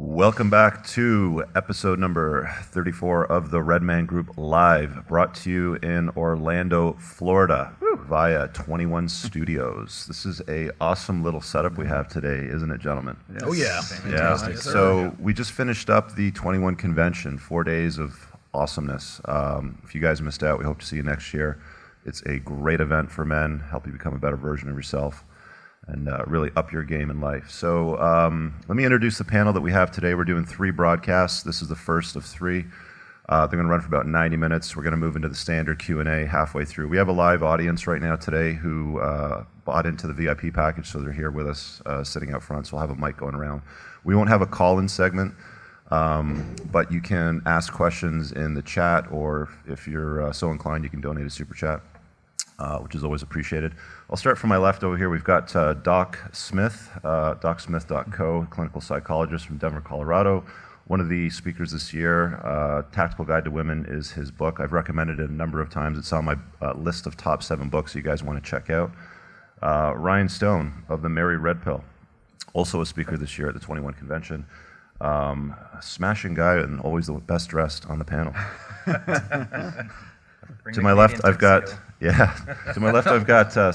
Welcome back to episode number 34 of the Redman Group Live, brought to you in Orlando, Florida, via 21 Studios. This is a awesome little setup we have today, isn't it, gentlemen? Yes. Oh yeah, fantastic. Yeah. So we just finished up the 21 convention, 4 days of awesomeness. If you guys missed out, we hope to see you next year. It's a great event for men, help you become a better version of yourself, and really up your game in life. So let me introduce the panel that we have today. We're doing 3 broadcasts. This is the first of 3. They're going to run for about 90 minutes. We're going to move into the standard Q&A halfway through. We have a live audience right now today who bought into the VIP package, so they're here with us sitting out front, so we'll have a mic going around. We won't have a call-in segment, but you can ask questions in the chat, or if you're so inclined, you can donate a super chat, which is always appreciated. I'll start from my left over here. We've got Doc Smith, DocSmith.co, clinical psychologist from Denver, Colorado. One of the speakers this year. Tactical Guide to Women is his book. I've recommended it a number of times. It's on my list of top 7 books you guys want to check out. Ryan Stone of the Merry Red Pill, also a speaker this year at the 21 convention. Smashing guy and always the best dressed on the panel. To my left, I've got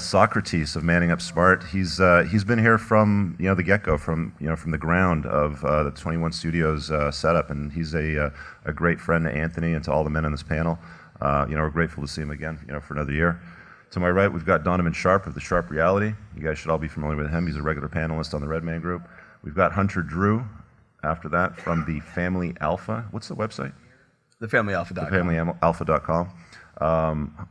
Socrates of Manning Up Smart. He's been here from the get-go, from the ground of the 21 Studios setup, and he's a great friend to Anthony and to all the men on this panel. We're grateful to see him again, for another year. To my right, we've got Donovan Sharp of the Sharp Reality. You guys should all be familiar with him. He's a regular panelist on the Redman Group. We've got Hunter Drew after that from the Family Alpha. What's the website? TheFamilyAlpha.com. TheFamilyAlpha.com.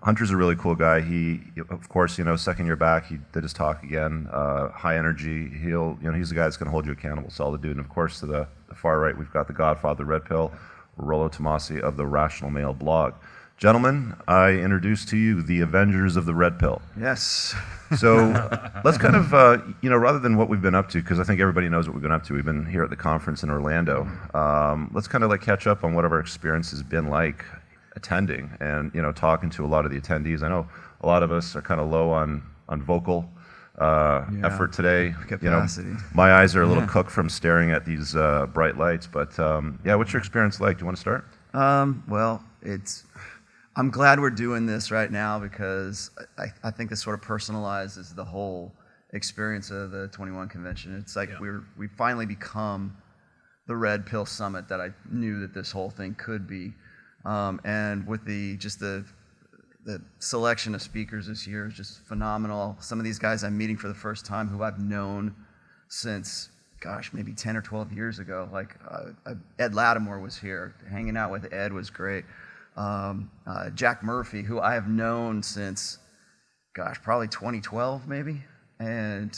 Hunter's a really cool guy. He, of course, second year back, he did his talk again. High energy. He's the guy that's going to hold you accountable. Solid dude. And of course, to the far right, we've got the Godfather Red Pill, Rollo Tomasi of the Rational Male blog. Gentlemen, I introduce to you the Avengers of the Red Pill. Yes. So let's kind of, rather than what we've been up to, because I think everybody knows what we've been up to. We've been here at the conference in Orlando. Let's kind of catch up on what our experience has been like attending and talking to a lot of the attendees. I know a lot of us are kind of low on vocal effort today. Capacity. My eyes are a little cooked from staring at these bright lights. But what's your experience like? Do you want to start? I'm glad we're doing this right now because I think this sort of personalizes the whole experience of the 21 convention. It's like we finally become the Red Pill Summit that I knew that this whole thing could be. And with the selection of speakers this year is just phenomenal. Some of these guys I'm meeting for the first time who I've known since, maybe 10 or 12 years ago. Ed Lattimore was here. Hanging out with Ed was great. Jack Murphy, who I have known since, probably 2012 maybe. And,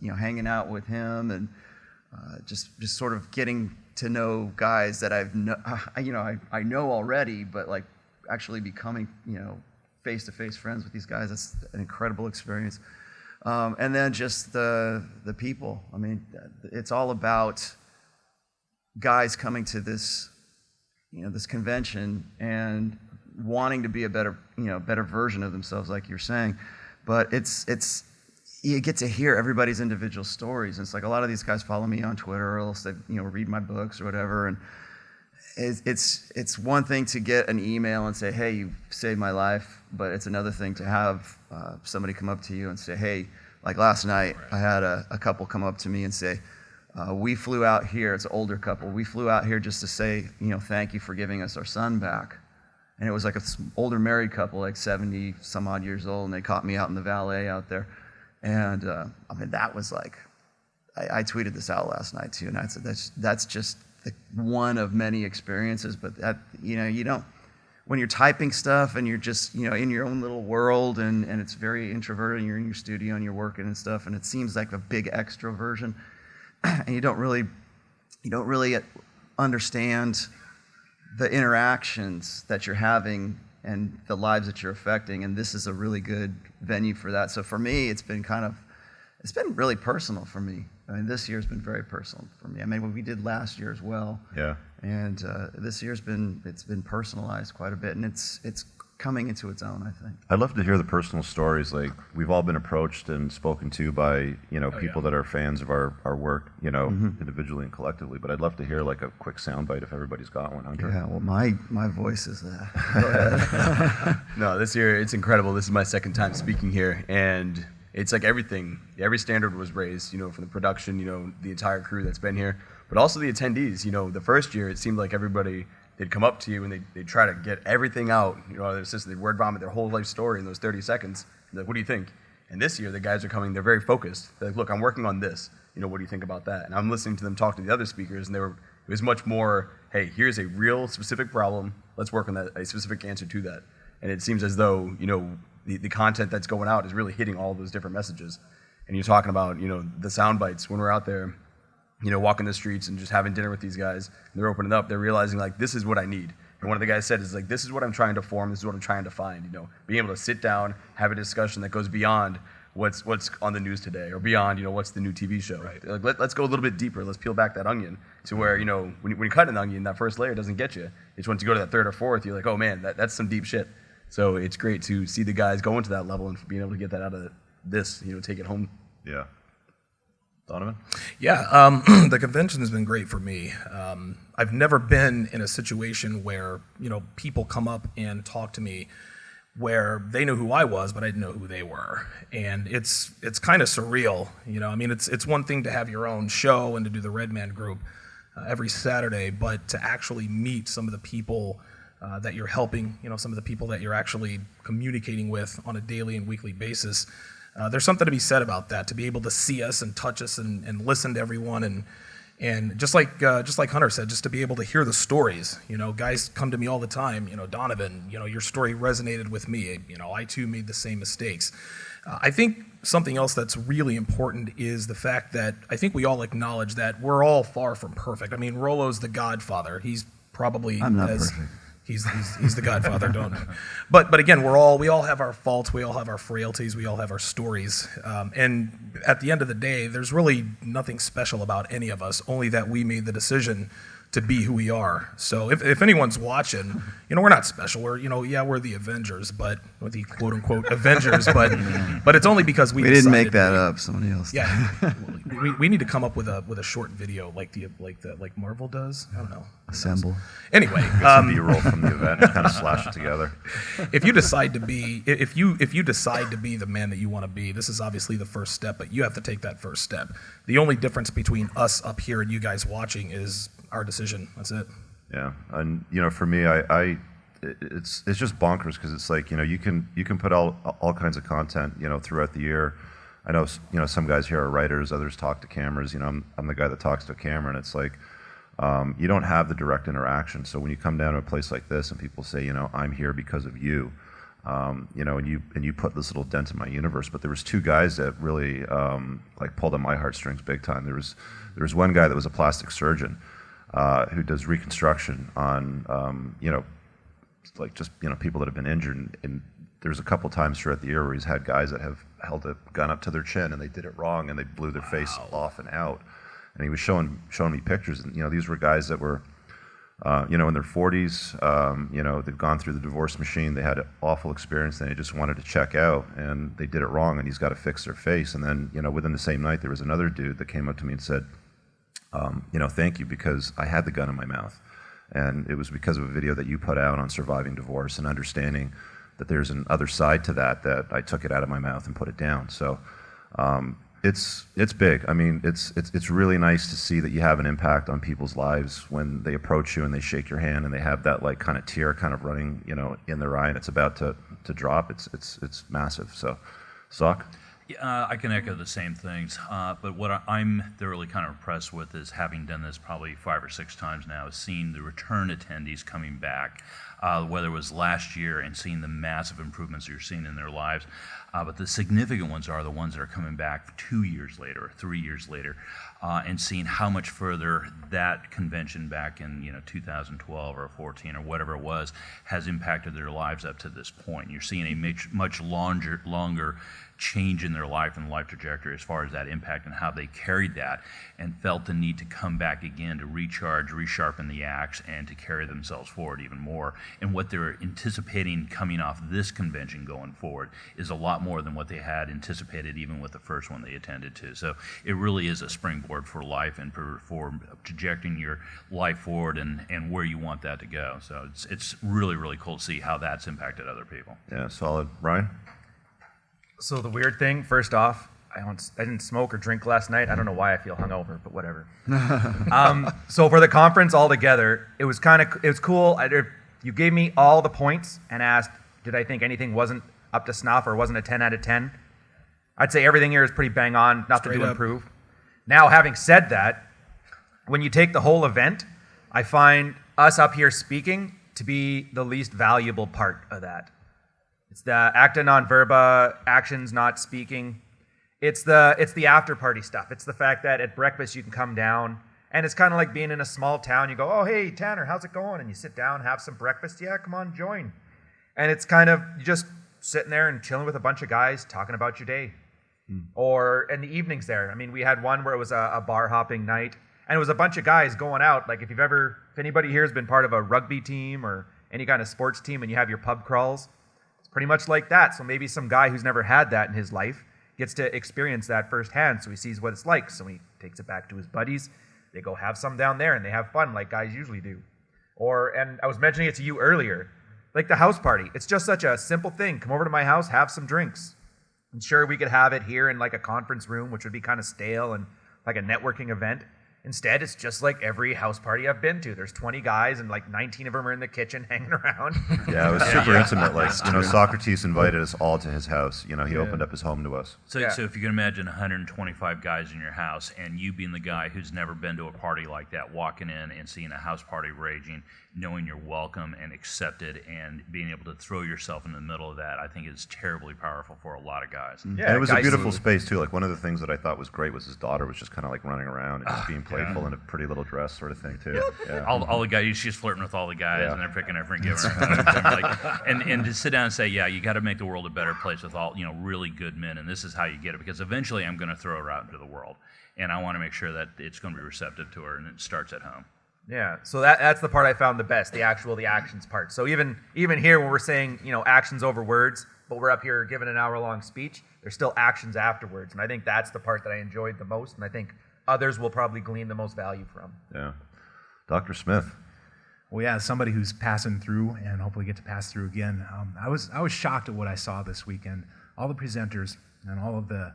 hanging out with him and just sort of getting to know guys that I know already, but actually becoming face-to-face friends with these guys. That's an incredible experience. And then just the people. I mean, it's all about guys coming to this this convention and wanting to be a better version of themselves, like you're saying. But it's you get to hear everybody's individual stories. And it's like a lot of these guys follow me on Twitter, or else they read my books or whatever. And it's one thing to get an email and say, hey, you saved my life, but it's another thing to have somebody come up to you and say, hey, like last night, I had a couple come up to me and say, we flew out here. It's an older couple. We flew out here just to say, thank you for giving us our son back. And it was like an older married couple, like 70 some odd years old, and they caught me out in the valet out there. And that was I tweeted this out last night too, and I said that's just one of many experiences. But that you don't, when you're typing stuff and you're just in your own little world, and it's very introverted, and you're in your studio and you're working and stuff, and it seems like a big extroversion, and you don't really understand the interactions that you're having and the lives that you're affecting, and this is a really good venue for that. So for me, it's been really personal for me. I mean, this year's been very personal for me. I mean, what we did last year as well. Yeah. And this year's been personalized quite a bit, and it's coming into its own, I think. I'd love to hear the personal stories. Like, we've all been approached and spoken to by, people that are fans of our work, individually and collectively. But I'd love to hear like a quick soundbite if everybody's got one, Hunter. Yeah, well, my voice is that. Go ahead. No, this year it's incredible. This is my second time speaking here, and it's like everything. Every standard was raised, from the production, the entire crew that's been here, but also the attendees. The first year it seemed like everybody, they'd come up to you and they'd try to get everything out, out of their system. They'd word vomit their whole life story in those 30 seconds. They're like, what do you think? And this year the guys are coming, they're very focused. They're like, look, I'm working on this. What do you think about that? And I'm listening to them talk to the other speakers, and it was much more, hey, here's a real specific problem. Let's work on that, a specific answer to that. And it seems as though, the content that's going out is really hitting all those different messages. And you're talking about, the sound bites when we're out there, walking the streets and just having dinner with these guys, and they're opening up, they're realizing like, this is what I need. And one of the guys said is like, this is what I'm trying to form, this is what I'm trying to find, being able to sit down, have a discussion that goes beyond what's on the news today, or beyond, what's the new TV show. Right. Like, let's go a little bit deeper, let's peel back that onion to where, when you cut an onion, that first layer doesn't get you. It's once you go to that third or fourth, you're like, oh man, that's some deep shit. So it's great to see the guys going to that level and being able to get that out of this, take it home. Yeah. Donovan? Yeah, the convention has been great for me. I've never been in a situation where, people come up and talk to me where they knew who I was, but I didn't know who they were. And it's kind of surreal, it's one thing to have your own show and to do the Red Man group every Saturday, but to actually meet some of the people that you're helping, some of the people that you're actually communicating with on a daily and weekly basis. There's something to be said about that, to be able to see us and touch us and listen to everyone, and just like Hunter said, just to be able to hear the stories. Guys come to me all the time, Donovan, your story resonated with me. I too made the same mistakes. I think something else that's really important is the fact that I think we all acknowledge that we're all far from perfect. I mean, Rollo's the Godfather. He's probably I'm not perfect. He's the Godfather, don't. But again, we all have our faults, we all have our frailties, we all have our stories, and at the end of the day, there's really nothing special about any of us. Only that we made the decision to be who we are. So if anyone's watching, we're not special. We're we're the Avengers, but or the quote unquote Avengers, but it's only because we didn't make that up. Somebody else. Yeah, we need to come up with a short video like Marvel does. I don't know. Assemble. Anyway, Some B-roll from the event and kind of slash it together. If you decide to be the man that you want to be, this is obviously the first step, but you have to take that first step. The only difference between us up here and you guys watching is our decision. That's it. Yeah, and for me, it's just bonkers because it's like you can put all kinds of content throughout the year. I know some guys here are writers, others talk to cameras. I'm the guy that talks to a camera, and it's like you don't have the direct interaction. So when you come down to a place like this and people say I'm here because of you, and you put this little dent in my universe. But there was two guys that really pulled on my heartstrings big time. There was one guy that was a plastic surgeon. Who does reconstruction on, people that have been injured. And there's a couple times throughout the year where he's had guys that have held a gun up to their chin and they did it wrong and they blew their face off and out. And he was showing me pictures. And these were guys that were, in their 40s. They've gone through the divorce machine. They had an awful experience and they just wanted to check out. And they did it wrong and he's got to fix their face. And then, within the same night, there was another dude that came up to me and said, thank you, because I had the gun in my mouth. And it was because of a video that you put out on surviving divorce and understanding that there's an other side to that I took it out of my mouth and put it down. So it's big. I mean, it's really nice to see that you have an impact on people's lives when they approach you and they shake your hand and they have that kind of tear kind of running, in their eye and it's about to drop. It's massive. So, Sock? Yeah, I can echo the same things, but what I'm thoroughly kind of impressed with is, having done this probably 5 or 6 times now, is seeing the return attendees coming back, whether it was last year, and seeing the massive improvements you're seeing in their lives. But the significant ones are the ones that are coming back 2 years later, or 3 years later, and seeing how much further that convention back in 2012 or 14 or whatever it was has impacted their lives up to this point. You're seeing a much longer change in their life and life trajectory as far as that impact and how they carried that and felt the need to come back again to recharge, resharpen the axe, and to carry themselves forward even more. and what they're anticipating coming off this convention going forward is a lot more than what they had anticipated even with the first one they attended to. So it really is a springboard for life and for projecting your life forward and where you want that to go. So it's really, really cool to see how that's impacted other people. Yeah, solid. Ryan? So the weird thing, first off, I didn't smoke or drink last night. I don't know why I feel hungover, but whatever. So for the conference altogether, it was cool. You gave me all the points and asked, did I think anything wasn't up to snuff or wasn't a 10 out of 10? I'd say everything here is pretty bang on, nothing to improve. Now, having said that, when you take the whole event, I find us up here speaking to be the least valuable part of that. It's the acta non verba, actions not speaking. It's the after party stuff. It's the fact that at breakfast you can come down, and it's kind of like being in a small town. You go, oh, hey, Tanner, how's it going? And you sit down, have some breakfast. Yeah, come on, join. And it's kind of you just sitting there and chilling with a bunch of guys talking about your day. Or in the evenings there. I mean, we had one where it was a bar hopping night, and it was a bunch of guys going out. Like if anybody here has been part of a rugby team or any kind of sports team and you have your pub crawls, it's pretty much like that. So maybe some guy who's never had that in his life gets to experience that firsthand, so he sees what it's like. So he takes it back to his buddies. They go have some down there, and they have fun like guys usually do. And I was mentioning it to you earlier, like the house party. It's just such a simple thing. Come over to my house, have some drinks. And sure, we could have it here in like a conference room, which would be kind of stale and like a networking event. Instead, it's just like every house party I've been to. There's 20 guys, and like 19 of them are in the kitchen hanging around. Yeah, it was super intimate. Like, Socrates invited us all to his house. He opened up his home to us. So if you can imagine 125 guys in your house and you being the guy who's never been to a party like that, walking in and seeing a house party raging, knowing you're welcome and accepted and being able to throw yourself in the middle of that, I think is terribly powerful for a lot of guys. Yeah, and it was a beautiful space too. Like one of the things that I thought was great was his daughter was just kind of like running around and just being playful in a pretty little dress sort of thing too. Yeah. All the guys, she's flirting with all the guys and they're picking her and giving her and to sit down and say, yeah, you got to make the world a better place with all really good men, and this is how you get it, because eventually I'm going to throw her out into the world, and I want to make sure that it's going to be receptive to her, and it starts at home. Yeah, so that's the part I found the best, the actions part. So even here when we're saying, actions over words, but we're up here giving an hour-long speech, there's still actions afterwards. And I think that's the part that I enjoyed the most, and I think others will probably glean the most value from. Yeah. Dr. Smith. Well, yeah, as somebody who's passing through and hopefully get to pass through again, I was shocked at what I saw this weekend. All the presenters and all of the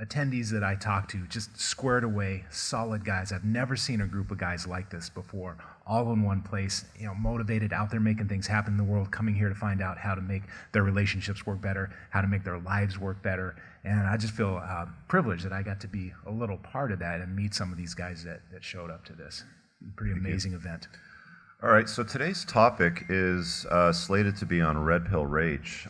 attendees that I talked to, just squared away, solid guys. I've never seen a group of guys like this before, all in one place, motivated, out there making things happen in the world, coming here to find out how to make their relationships work better, how to make their lives work better. And I just feel privileged that I got to be a little part of that and meet some of these guys that showed up to this. Pretty amazing event. All right, so today's topic is slated to be on Red Pill Rage.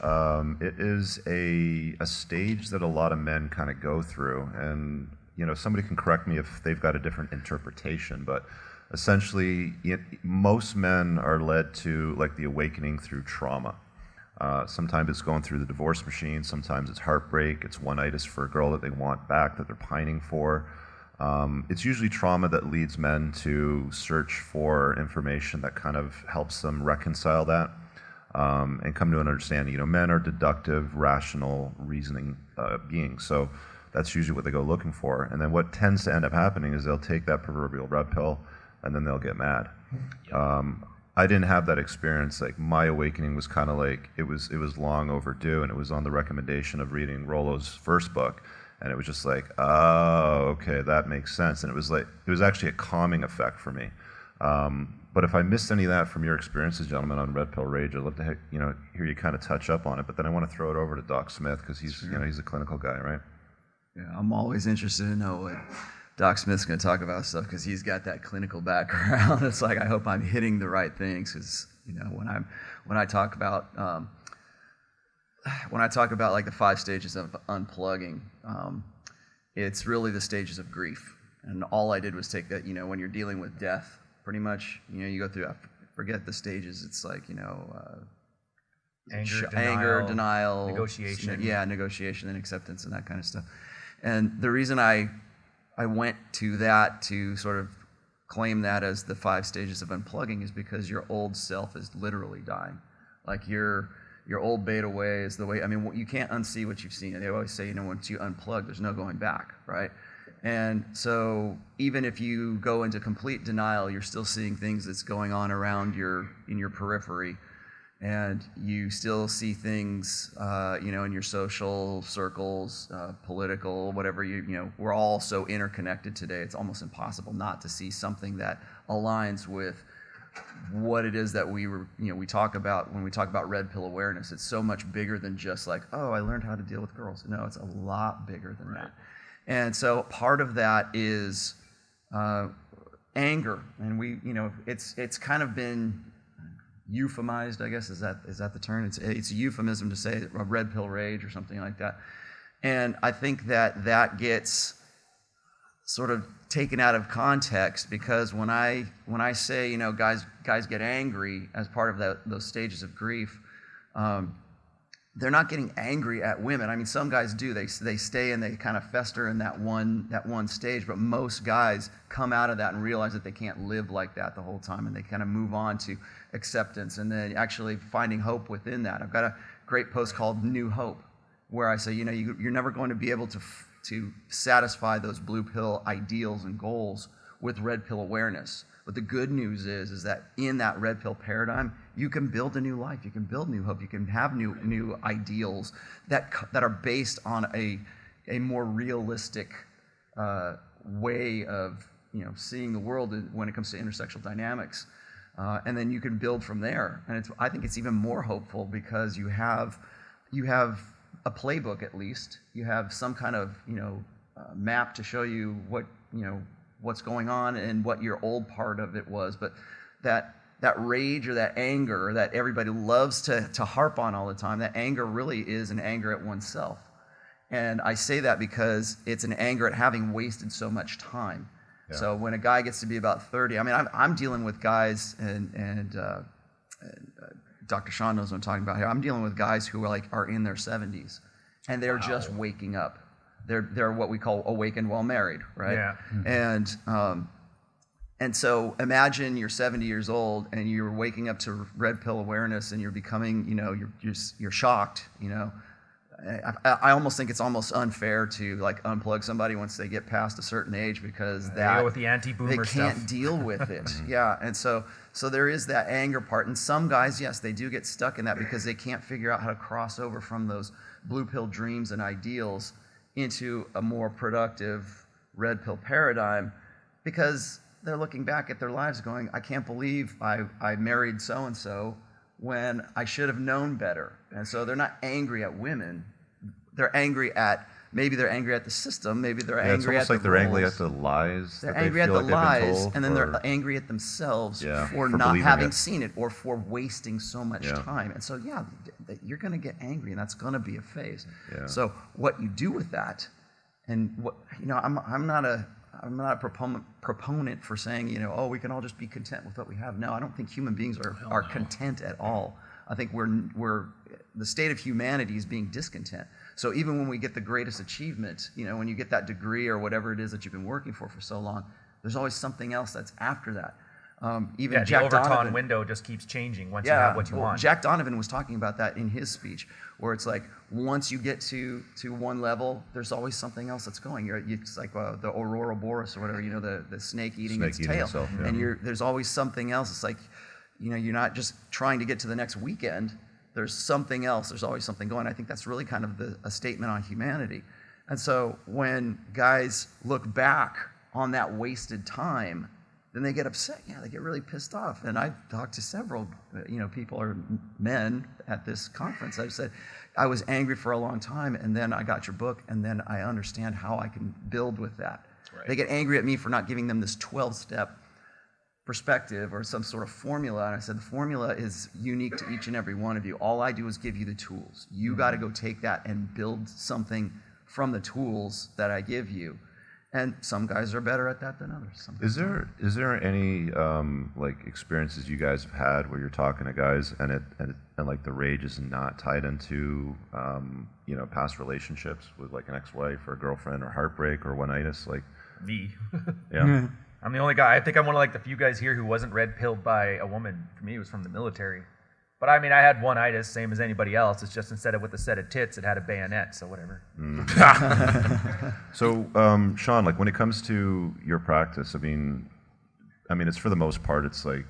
It is a stage that a lot of men kind of go through, and somebody can correct me if they've got a different interpretation, but essentially most men are led to like the awakening through trauma. Sometimes it's going through the divorce machine, sometimes it's heartbreak, it's one-itis for a girl that they want back, that they're pining for. It's usually trauma that leads men to search for information that kind of helps them reconcile that and come to an understanding. Men are deductive, rational, reasoning beings, so that's usually what they go looking for. And then what tends to end up happening is they'll take that proverbial red pill and then they'll get mad. I didn't have that experience. Like my awakening was kind of like it was long overdue, and it was on the recommendation of reading Rollo's first book. And it was just like, oh, okay, that makes sense. And it was actually a calming effect for me. But if I missed any of that from your experiences, gentlemen, on Red Pill Rage, I'd love to hear you kind of touch up on it. But then I want to throw it over to Doc Smith because he's a clinical guy, right? Yeah, I'm always interested to know what Doc Smith's going to talk about stuff because he's got that clinical background. It's like I hope I'm hitting the right things because when I talk about like the 5 stages of unplugging, it's really the stages of grief. And all I did was take that, when you're dealing with death, pretty much, you go through, I forget the stages. It's like, anger, denial, negotiation. Negotiation and acceptance and that kind of stuff. And the reason I went to that to sort of claim that as the 5 stages of unplugging is because your old self is literally dying. Like your old beta way is the way, I mean, you can't unsee what you've seen. They always say, once you unplug, there's no going back, right? And so even if you go into complete denial, you're still seeing things that's going on around in your periphery. And you still see things, in your social circles, political, whatever, we're all so interconnected today. It's almost impossible not to see something that aligns with what it is that we talk about when we talk about red pill awareness. It's so much bigger than just like, oh, I learned how to deal with girls. No, it's a lot bigger than that. And so part of that is anger. And it's kind of been euphemized, I guess, is that the term? It's a euphemism to say a red pill rage or something like that. And I think that gets sort of taken out of context, because when I say, guys get angry as part of those stages of grief, they're not getting angry at women. I mean, some guys do. They stay and they kind of fester in that one stage, but most guys come out of that and realize that they can't live like that the whole time, and they kind of move on to acceptance and then actually finding hope within that. I've got a great post called New Hope, where I say, you're never going to be able to satisfy those blue pill ideals and goals with red pill awareness. But the good news is that in that red pill paradigm, you can build a new life, you can build new hope, you can have new ideals that are based on a more realistic way of seeing the world when it comes to intersexual dynamics, and then you can build from there. And I think it's even more hopeful because you have a playbook, at least. You have some kind of map to show you what's going on and what your old part of it was. But that rage or that anger that everybody loves to harp on all the time, that anger really is an anger at oneself. And I say that because it's an anger at having wasted so much time. Yeah. So when a guy gets to be about 30, I mean, I'm dealing with guys, and Dr. Sean knows what I'm talking about here. I'm dealing with guys who are in their 70s, and they're just waking up. They're what we call awakened while married, right? Yeah. Mm-hmm. And so imagine you're 70 years old and you're waking up to red pill awareness, and you're becoming, you're shocked. I almost think it's almost unfair to unplug somebody once they get past a certain age, because they go with the anti-boomer they can't deal with it. Yeah, and so there is that anger part, and some guys, yes, they do get stuck in that because they can't figure out how to cross over from those blue pill dreams and ideals into a more productive red pill paradigm, because they're looking back at their lives going, I can't believe I married so-and-so when I should have known better. And so they're not angry at women. They're angry at, maybe they're angry at the system, maybe they're angry at the It's almost like they're angry at the lies. They're that they angry at feel the like they've been lies, told, and then they're angry at themselves for not believing having it. seen it, or for wasting so much time. And so, you're going to get angry, and that's going to be a phase. Yeah. So what you do with that, and I'm not a proponent for saying, we can all just be content with what we have. No, I don't think human beings are content at all. I think we're the state of humanity is being discontent. So even when we get the greatest achievement, when you get that degree or whatever it is that you've been working for so long, there's always something else that's after that. Even the Jack Overton Donovan, window just keeps changing once you have what you want. Jack Donovan was talking about that in his speech, where it's like once you get to one level, there's always something else that's going. It's like the Aurora Boreas or whatever, the snake eating its tail, itself, yeah. and there's always something else. It's like you're not just trying to get to the next weekend. There's something else. There's always something going. I think that's really kind of a statement on humanity. And so when guys look back on that wasted time, then they get upset. Yeah, they get really pissed off. And I've talked to several, people or men at this conference. I've said, I was angry for a long time, and then I got your book, and then I understand how I can build with that. Right. They get angry at me for not giving them this 12-step perspective or some sort of formula. And I said, the formula is unique to each and every one of you. All I do is give you the tools. You got to go take that and build something from the tools that I give you. And some guys are better at that than others. Is there any experiences you guys have had where you're talking to guys and the rage is not tied into past relationships with an ex-wife or a girlfriend or heartbreak or one-itis? Me. Yeah. I'm the only guy. I think I'm one of like the few guys here who wasn't red pilled by a woman. For me, it was from the military. But I mean, I had one itis, same as anybody else. It's just instead of with a set of tits, it had a bayonet. So whatever. So, Sean, like when it comes to your practice, I mean, it's for the most part, it's like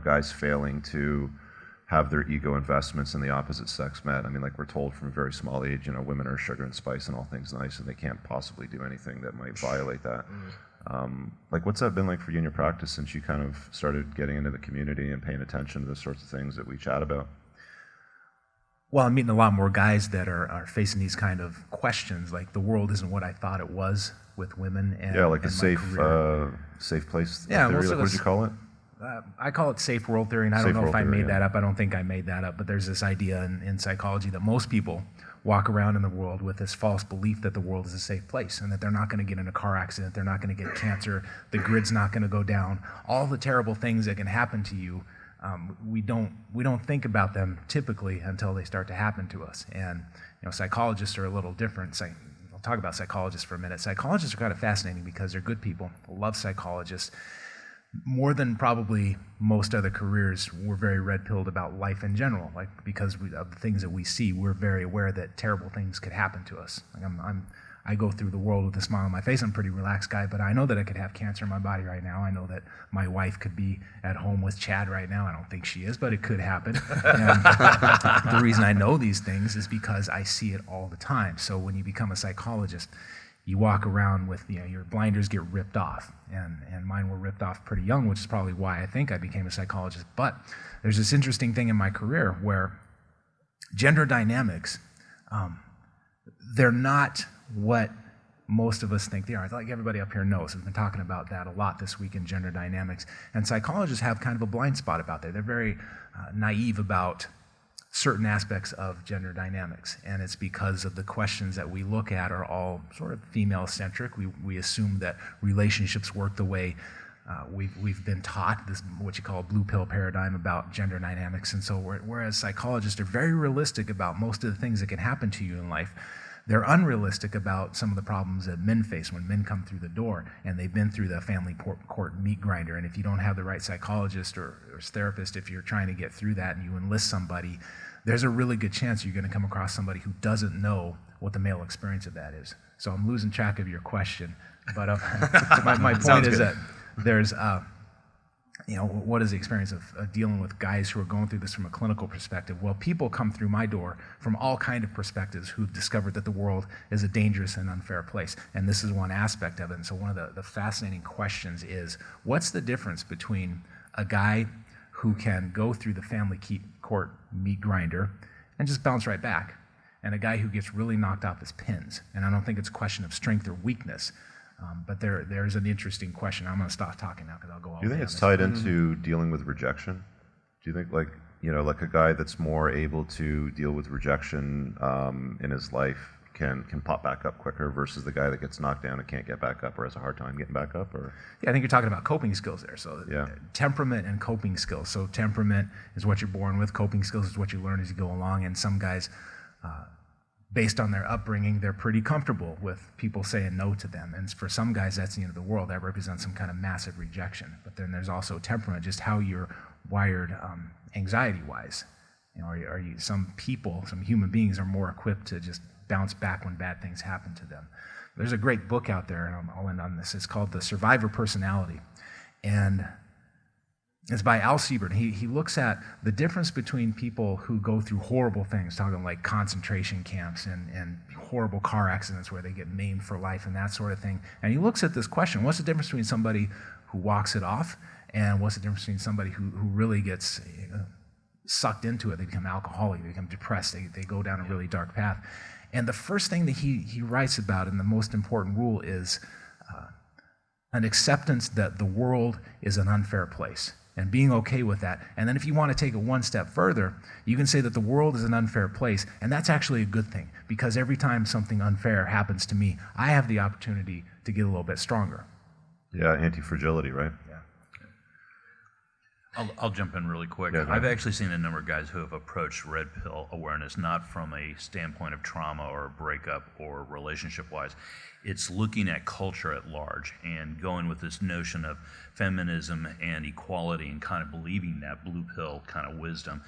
guys failing to have their ego investments in the opposite sex met. I mean, like we're told from a very small age, women are sugar and spice and all things nice, and they can't possibly do anything that might violate that. Like, what's that been like for you in your practice since you kind of started getting into the community and paying attention to the sorts of things that we chat about? Well, I'm meeting a lot more guys that are facing these kind of questions, like the world isn't what I thought it was with women. And, like the and safe place Yeah, theory, most like, of what us- did you call it? I call it safe world theory, and I Safe don't know if world I theory, made that yeah. up. I don't think I made that up, but there's this idea in psychology that most people walk around in the world with this false belief that the world is a safe place and that they're not going to get in a car accident, they're not going to get cancer, the grid's not going to go down. All the terrible things that can happen to you, we don't think about them typically until they start to happen to us. And psychologists are a little different. I'll talk about psychologists for a minute. Psychologists are kind of fascinating because they're good people. I love psychologists. More than probably most other careers, we're very red-pilled about life in general. Like because of the things that we see, we're very aware that terrible things could happen to us. Like I go through the world with a smile on my face. I'm a pretty relaxed guy, but I know that I could have cancer in my body right now. I know that my wife could be at home with Chad right now. I don't think she is, but it could happen. And the reason I know these things is because I see it all the time. So when you become a psychologist, you walk around with, your blinders get ripped off, and mine were ripped off pretty young, which is probably why I think I became a psychologist. But there's this interesting thing in my career where gender dynamics, they're not what most of us think they are. Like everybody up here knows. We've been talking about that a lot this week in gender dynamics, and psychologists have kind of a blind spot about that. They're very naive about certain aspects of gender dynamics, and it's because of the questions that we look at are all sort of female-centric. We assume that relationships work the way we've been taught, this what you call a blue pill paradigm about gender dynamics, and so whereas psychologists are very realistic about most of the things that can happen to you in life, they're unrealistic about some of the problems that men face when men come through the door and they've been through the family court meat grinder. And if you don't have the right psychologist or therapist, if you're trying to get through that and you enlist somebody, there's a really good chance you're going to come across somebody who doesn't know what the male experience of that is. So I'm losing track of your question, but my point is that there's what is the experience of dealing with guys who are going through this from a clinical perspective? Well, people come through my door from all kind of perspectives who've discovered that the world is a dangerous and unfair place. And this is one aspect of it. And so one of the fascinating questions is, what's the difference between a guy who can go through the family court meat grinder and just bounce right back, and a guy who gets really knocked off his pins? And I don't think it's a question of strength or weakness. But there's an interesting question. I'm going to stop talking now because I'll go all Do you think day it's on tied this. into dealing with rejection? Do you think like a guy that's more able to deal with rejection in his life can pop back up quicker versus the guy that gets knocked down and can't get back up or has a hard time getting back up? Or Yeah, I think you're talking about coping skills there. So Yeah. temperament and coping skills. So temperament is what you're born with. Coping skills is what you learn as you go along. And some guys, based on their upbringing, they're pretty comfortable with people saying no to them. And for some guys, that's the end of the world. That represents some kind of massive rejection. But then there's also temperament, just how you're wired anxiety-wise. Are you some human beings are more equipped to just bounce back when bad things happen to them. There's a great book out there, and I'll end on this. It's called The Survivor Personality. And it's by Al Siebert. He looks at the difference between people who go through horrible things, talking like concentration camps and horrible car accidents where they get maimed for life and that sort of thing. And he looks at this question: what's the difference between somebody who walks it off, and what's the difference between somebody who really gets sucked into it? They become alcoholic, they become depressed, they go down a really dark path. And the first thing that he writes about, and the most important rule, is an acceptance that the world is an unfair place, and being okay with that. And then if you want to take it one step further, you can say that the world is an unfair place, and that's actually a good thing, because every time something unfair happens to me, I have the opportunity to get a little bit stronger. yeah, anti-fragility, right? I'll jump in really quick. Yeah, go I've ahead. actually seen a number of guys who have approached red pill awareness not from a standpoint of trauma or a breakup or relationship-wise. It's looking at culture at large and going with this notion of feminism and equality and kind of believing that blue pill kind of wisdom,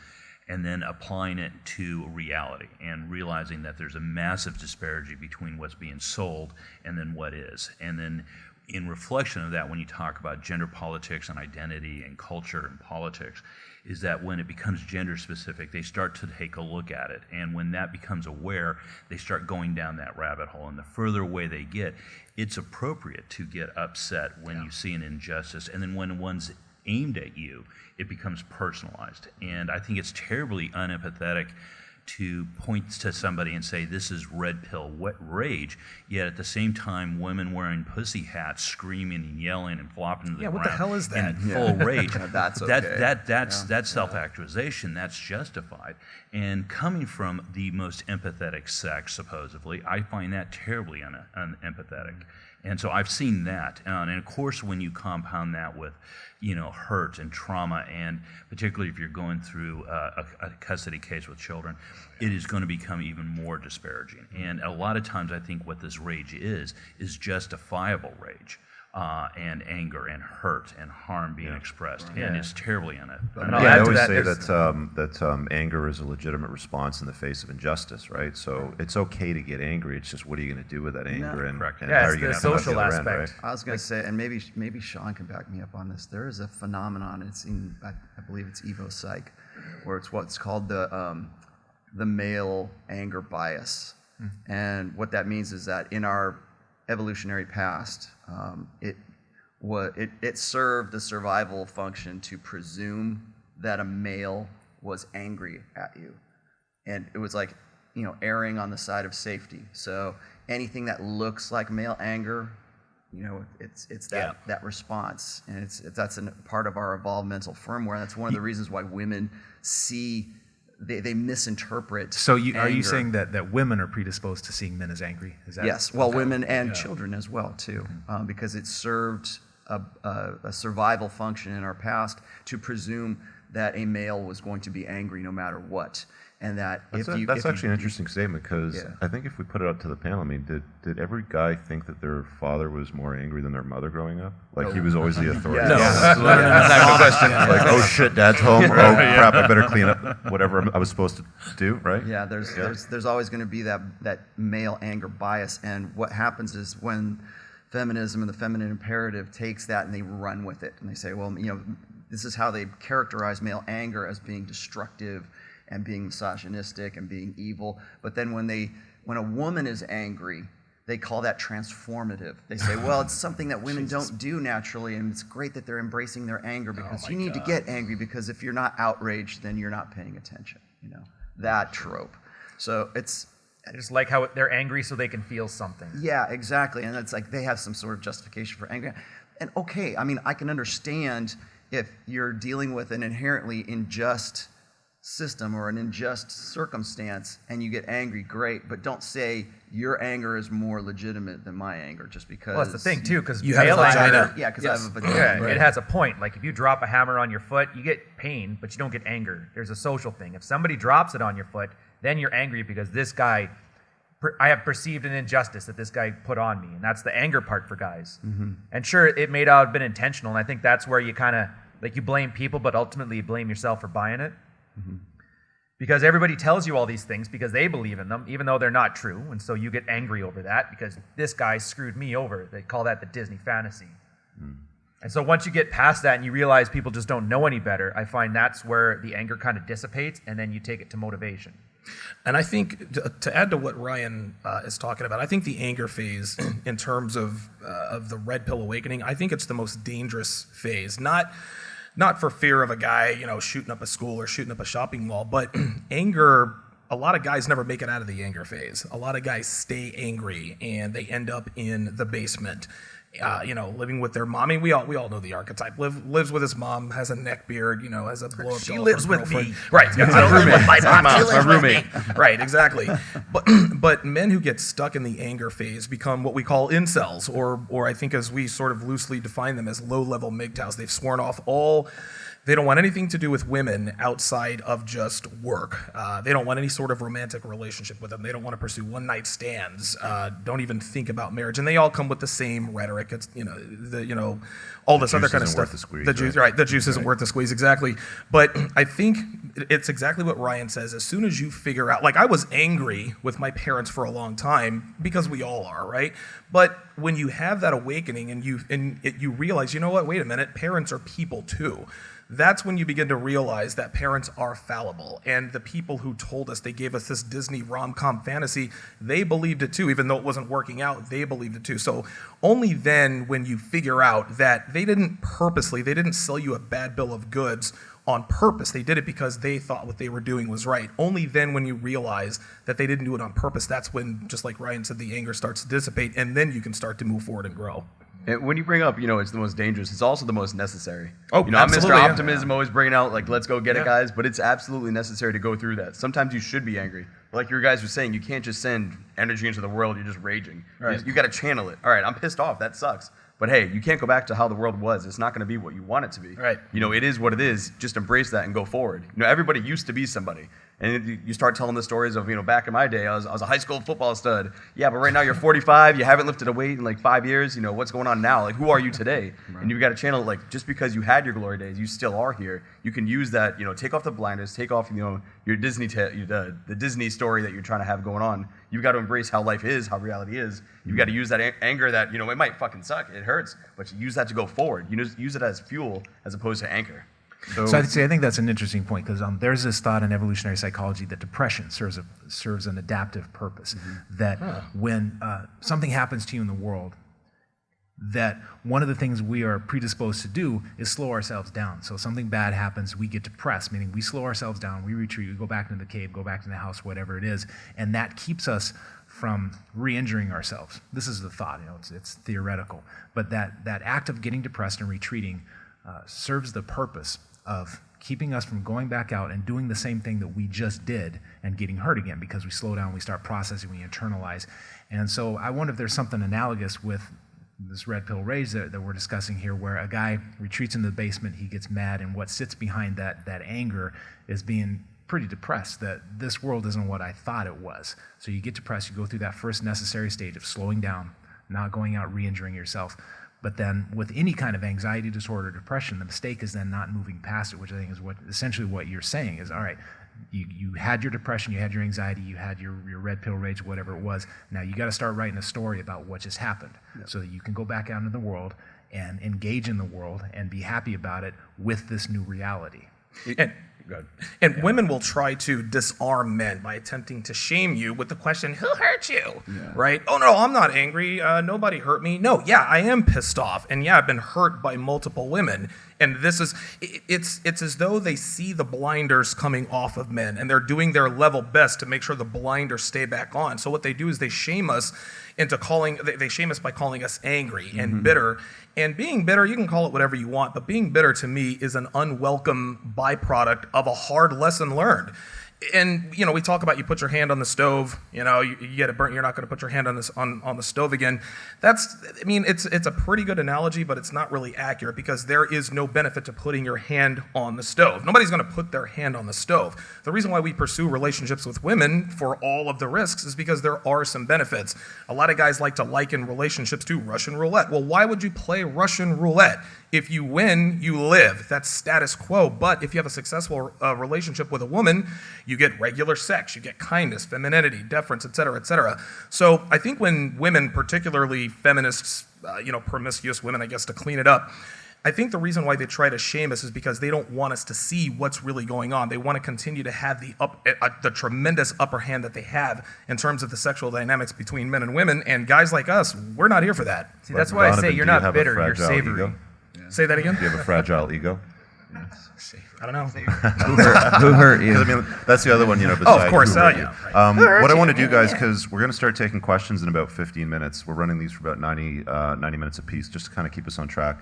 and then applying it to reality and realizing that there's a massive disparity between what's being sold and then what is. And then in reflection of that, when you talk about gender politics and identity and culture and politics, is that when it becomes gender specific, they start to take a look at it. And when that becomes aware, they start going down that rabbit hole. And the further away they get, it's appropriate to get upset when you see an injustice. And then when one's aimed at you, it becomes personalized. And I think it's terribly unempathetic to point to somebody and say, this is red pill rage, yet at the same time, women wearing pussy hats, screaming and yelling and flopping to the ground. what the hell is that? In full rage. That's okay. That's self-actualization. That's justified. And coming from the most empathetic sex, supposedly, I find that terribly unempathetic. And so I've seen that. And of course, when you compound that with, hurt and trauma, and particularly if you're going through a custody case with children, it is going to become even more disparaging. And a lot of times I think what this rage is justifiable rage. And anger and hurt and harm being expressed, and it's terribly And I'll Yeah, add I to always that, say there's- that anger is a legitimate response in the face of injustice, right? So it's okay to get angry. It's just what are you going to do with that anger, and, Correct. and Yeah, how are it's you the going to come out social the other end, aspect. right? I was going to say, and maybe Sean can back me up on this. There is a phenomenon. It's in, I believe it's Evo Psych, where it's what's called the male anger bias, and what that means is that in our evolutionary past, it served the survival function to presume that a male was angry at you, and it was like erring on the side of safety. So anything that looks like male anger, it's that response, and that's a part of our evolved mental firmware. That's one of the reasons why women see they misinterpret. So are you anger. saying that women are predisposed to seeing men as angry? Is that Yes, well, women and children as well too, because it served a survival function in our past to presume that a male was going to be angry no matter what, and that That's if actually an interesting statement, because Yeah. I think if we put it out to the panel, I mean, did every guy think that their father was more angry than their mother growing up? Like he was always the authority. No. Like, oh shit, dad's home. Oh crap, I better clean up whatever I was supposed to do, right? Yeah, there's always going to be that male anger bias, and what happens is when feminism and the feminine imperative takes that and they run with it, and they say, well, this is how they characterize male anger as being destructive and being misogynistic and being evil. But then when a woman is angry, they call that transformative. They say, well, it's something that women don't do naturally, and it's great that they're embracing their anger, because you need to get angry, because if you're not outraged, then you're not paying attention. That trope. So I just like how they're angry so they can feel something. yeah, exactly. And it's like they have some sort of justification for anger. And okay, I mean, I can understand if you're dealing with an inherently unjust system or an unjust circumstance and you get angry, great, but don't say your anger is more legitimate than my anger just because. Well, that's the thing too, because You have a vagina. Yeah, because I have a vagina. Yeah, Right. it has a point. Like if you drop a hammer on your foot, you get pain, but you don't get anger. There's a social thing. If somebody drops it on your foot, then you're angry because this guy, I have perceived an injustice that this guy put on me, and that's the anger part for guys. Mm-hmm. And sure, it may not have been intentional, and I think that's where you kind of like you blame people, but ultimately you blame yourself for buying it. Mm-hmm. Because everybody tells you all these things because they believe in them, even though they're not true, and so you get angry over that because this guy screwed me over. They call that the Disney fantasy. Mm. And so once you get past that and you realize people just don't know any better, I find that's where the anger kind of dissipates, and then you take it to motivation. And I think to add to what Ryan is talking about, I think the anger phase, in terms of the red pill awakening, I think it's the most dangerous phase. Not for fear of a guy, shooting up a school or shooting up a shopping mall, but anger. A lot of guys never make it out of the anger phase. A lot of guys stay angry and they end up in the basement. living with their mom. I mean, we all know the archetype. Lives with his mom, has a neck beard, has a blow up. She lives with me. Right. I don't live with my mom. My roommate. Right, exactly. But men who get stuck in the anger phase become what we call incels, or I think as we sort of loosely define them as low-level MGTOWs. They've sworn off they don't want anything to do with women outside of just work. They don't want any sort of romantic relationship with them. They don't want to pursue one-night stands. Don't even think about marriage. And they all come with the same rhetoric. It's all this other kind of stuff. Worth the squeeze, the juice, right? The juice isn't worth the squeeze, exactly. But I think it's exactly what Ryan says. As soon as you figure out, like I was angry with my parents for a long time because we all are, right? But when you have that awakening and you realize, you know what? Wait a minute, parents are people too. That's when you begin to realize that parents are fallible. And the people who told us, they gave us this Disney rom-com fantasy, they believed it too. Even though it wasn't working out, they believed it too. So only then when you figure out that they didn't sell you a bad bill of goods on purpose. They did it because they thought what they were doing was right. Only then when you realize that they didn't do it on purpose, that's when, just like Ryan said, the anger starts to dissipate, and then you can start to move forward and grow. And when you bring up, it's the most dangerous, it's also the most necessary. Oh, I'm absolutely, Mr. yeah. Optimism, always bringing out, like, let's go get it, guys, but it's absolutely necessary to go through that. Sometimes you should be angry. Like your guys were saying, you can't just send energy into the world, you're just raging. Right. You got to channel it. All right, I'm pissed off, that sucks. But hey, you can't go back to how the world was. It's not going to be what you want it to be. Right. It is what it is. Just embrace that and go forward. Everybody used to be somebody. And you start telling the stories of, back in my day, I was a high school football stud. Yeah, but right now you're 45, you haven't lifted a weight in like 5 years. What's going on now? Like, who are you today? Right. And you've got to channel it, like, just because you had your glory days, you still are here. You can use that, take off the blinders, take off, your Disney, the Disney story that you're trying to have going on. You've got to embrace how life is, how reality is. You've got to use that anger that, it might fucking suck, it hurts, but you use that to go forward. You use it as fuel as opposed to anchor. So I think that's an interesting point because there's this thought in evolutionary psychology that depression serves an adaptive purpose. That when something happens to you in the world, that one of the things we are predisposed to do is slow ourselves down. So something bad happens, we get depressed, meaning we slow ourselves down, we retreat, we go back into the cave, go back to the house, whatever it is, and that keeps us from re-injuring ourselves. This is the thought, it's theoretical, but that act of getting depressed and retreating serves the purpose of keeping us from going back out and doing the same thing that we just did and getting hurt again because we slow down, we start processing, we internalize. And so I wonder if there's something analogous with this red pill rage that we're discussing here, where a guy retreats into the basement, he gets mad, and what sits behind that anger is being pretty depressed, that this world isn't what I thought it was. So you get depressed, you go through that first necessary stage of slowing down, not going out re-injuring yourself. But then with any kind of anxiety disorder or depression, the mistake is then not moving past it, which I think is essentially what you're saying is, all right, you had your depression, you had your anxiety, you had your red pill rage, whatever it was. Now you got to start writing a story about what just happened so that you can go back out into the world and engage in the world and be happy about it with this new reality. And women will try to disarm men by attempting to shame you with the question, who hurt you? Yeah. Right? Oh, no, I'm not angry. Nobody hurt me. No, yeah, I am pissed off. And yeah, I've been hurt by multiple women. And it's as though they see the blinders coming off of men, and they're doing their level best to make sure the blinders stay back on. So what they do is they shame us they shame us by calling us angry and bitter. And being bitter, you can call it whatever you want, but being bitter to me is an unwelcome byproduct of a hard lesson learned. And we talk about you put your hand on the stove, you get it burnt, you're not going to put your hand on the stove again. It's a pretty good analogy, but it's not really accurate because there is no benefit to putting your hand on the stove. Nobody's going to put their hand on the stove. The reason why we pursue relationships with women for all of the risks is because there are some benefits. A lot of guys like to liken relationships to Russian roulette. Well, why would you play Russian roulette? If you win, you live. That's status quo. But if you have a successful relationship with a woman, you get regular sex, you get kindness, femininity, deference, et cetera, et cetera. So I think when women, particularly feminists, promiscuous women, I guess, to clean it up, I think the reason why they try to shame us is because they don't want us to see what's really going on. They want to continue to have the tremendous upper hand that they have in terms of the sexual dynamics between men and women. And guys like us, we're not here for that. See, that's why I say you're not bitter, you're savory. Ego? Say that again? Do you have a fragile ego? I don't know. Who hurt you? 'Cause, I mean, that's the other one, Oh, besides of course. who hurt you. Yeah. What I want to do, guys, because we're going to start taking questions in about 15 minutes. We're running these for about 90 minutes apiece, just to kind of keep us on track.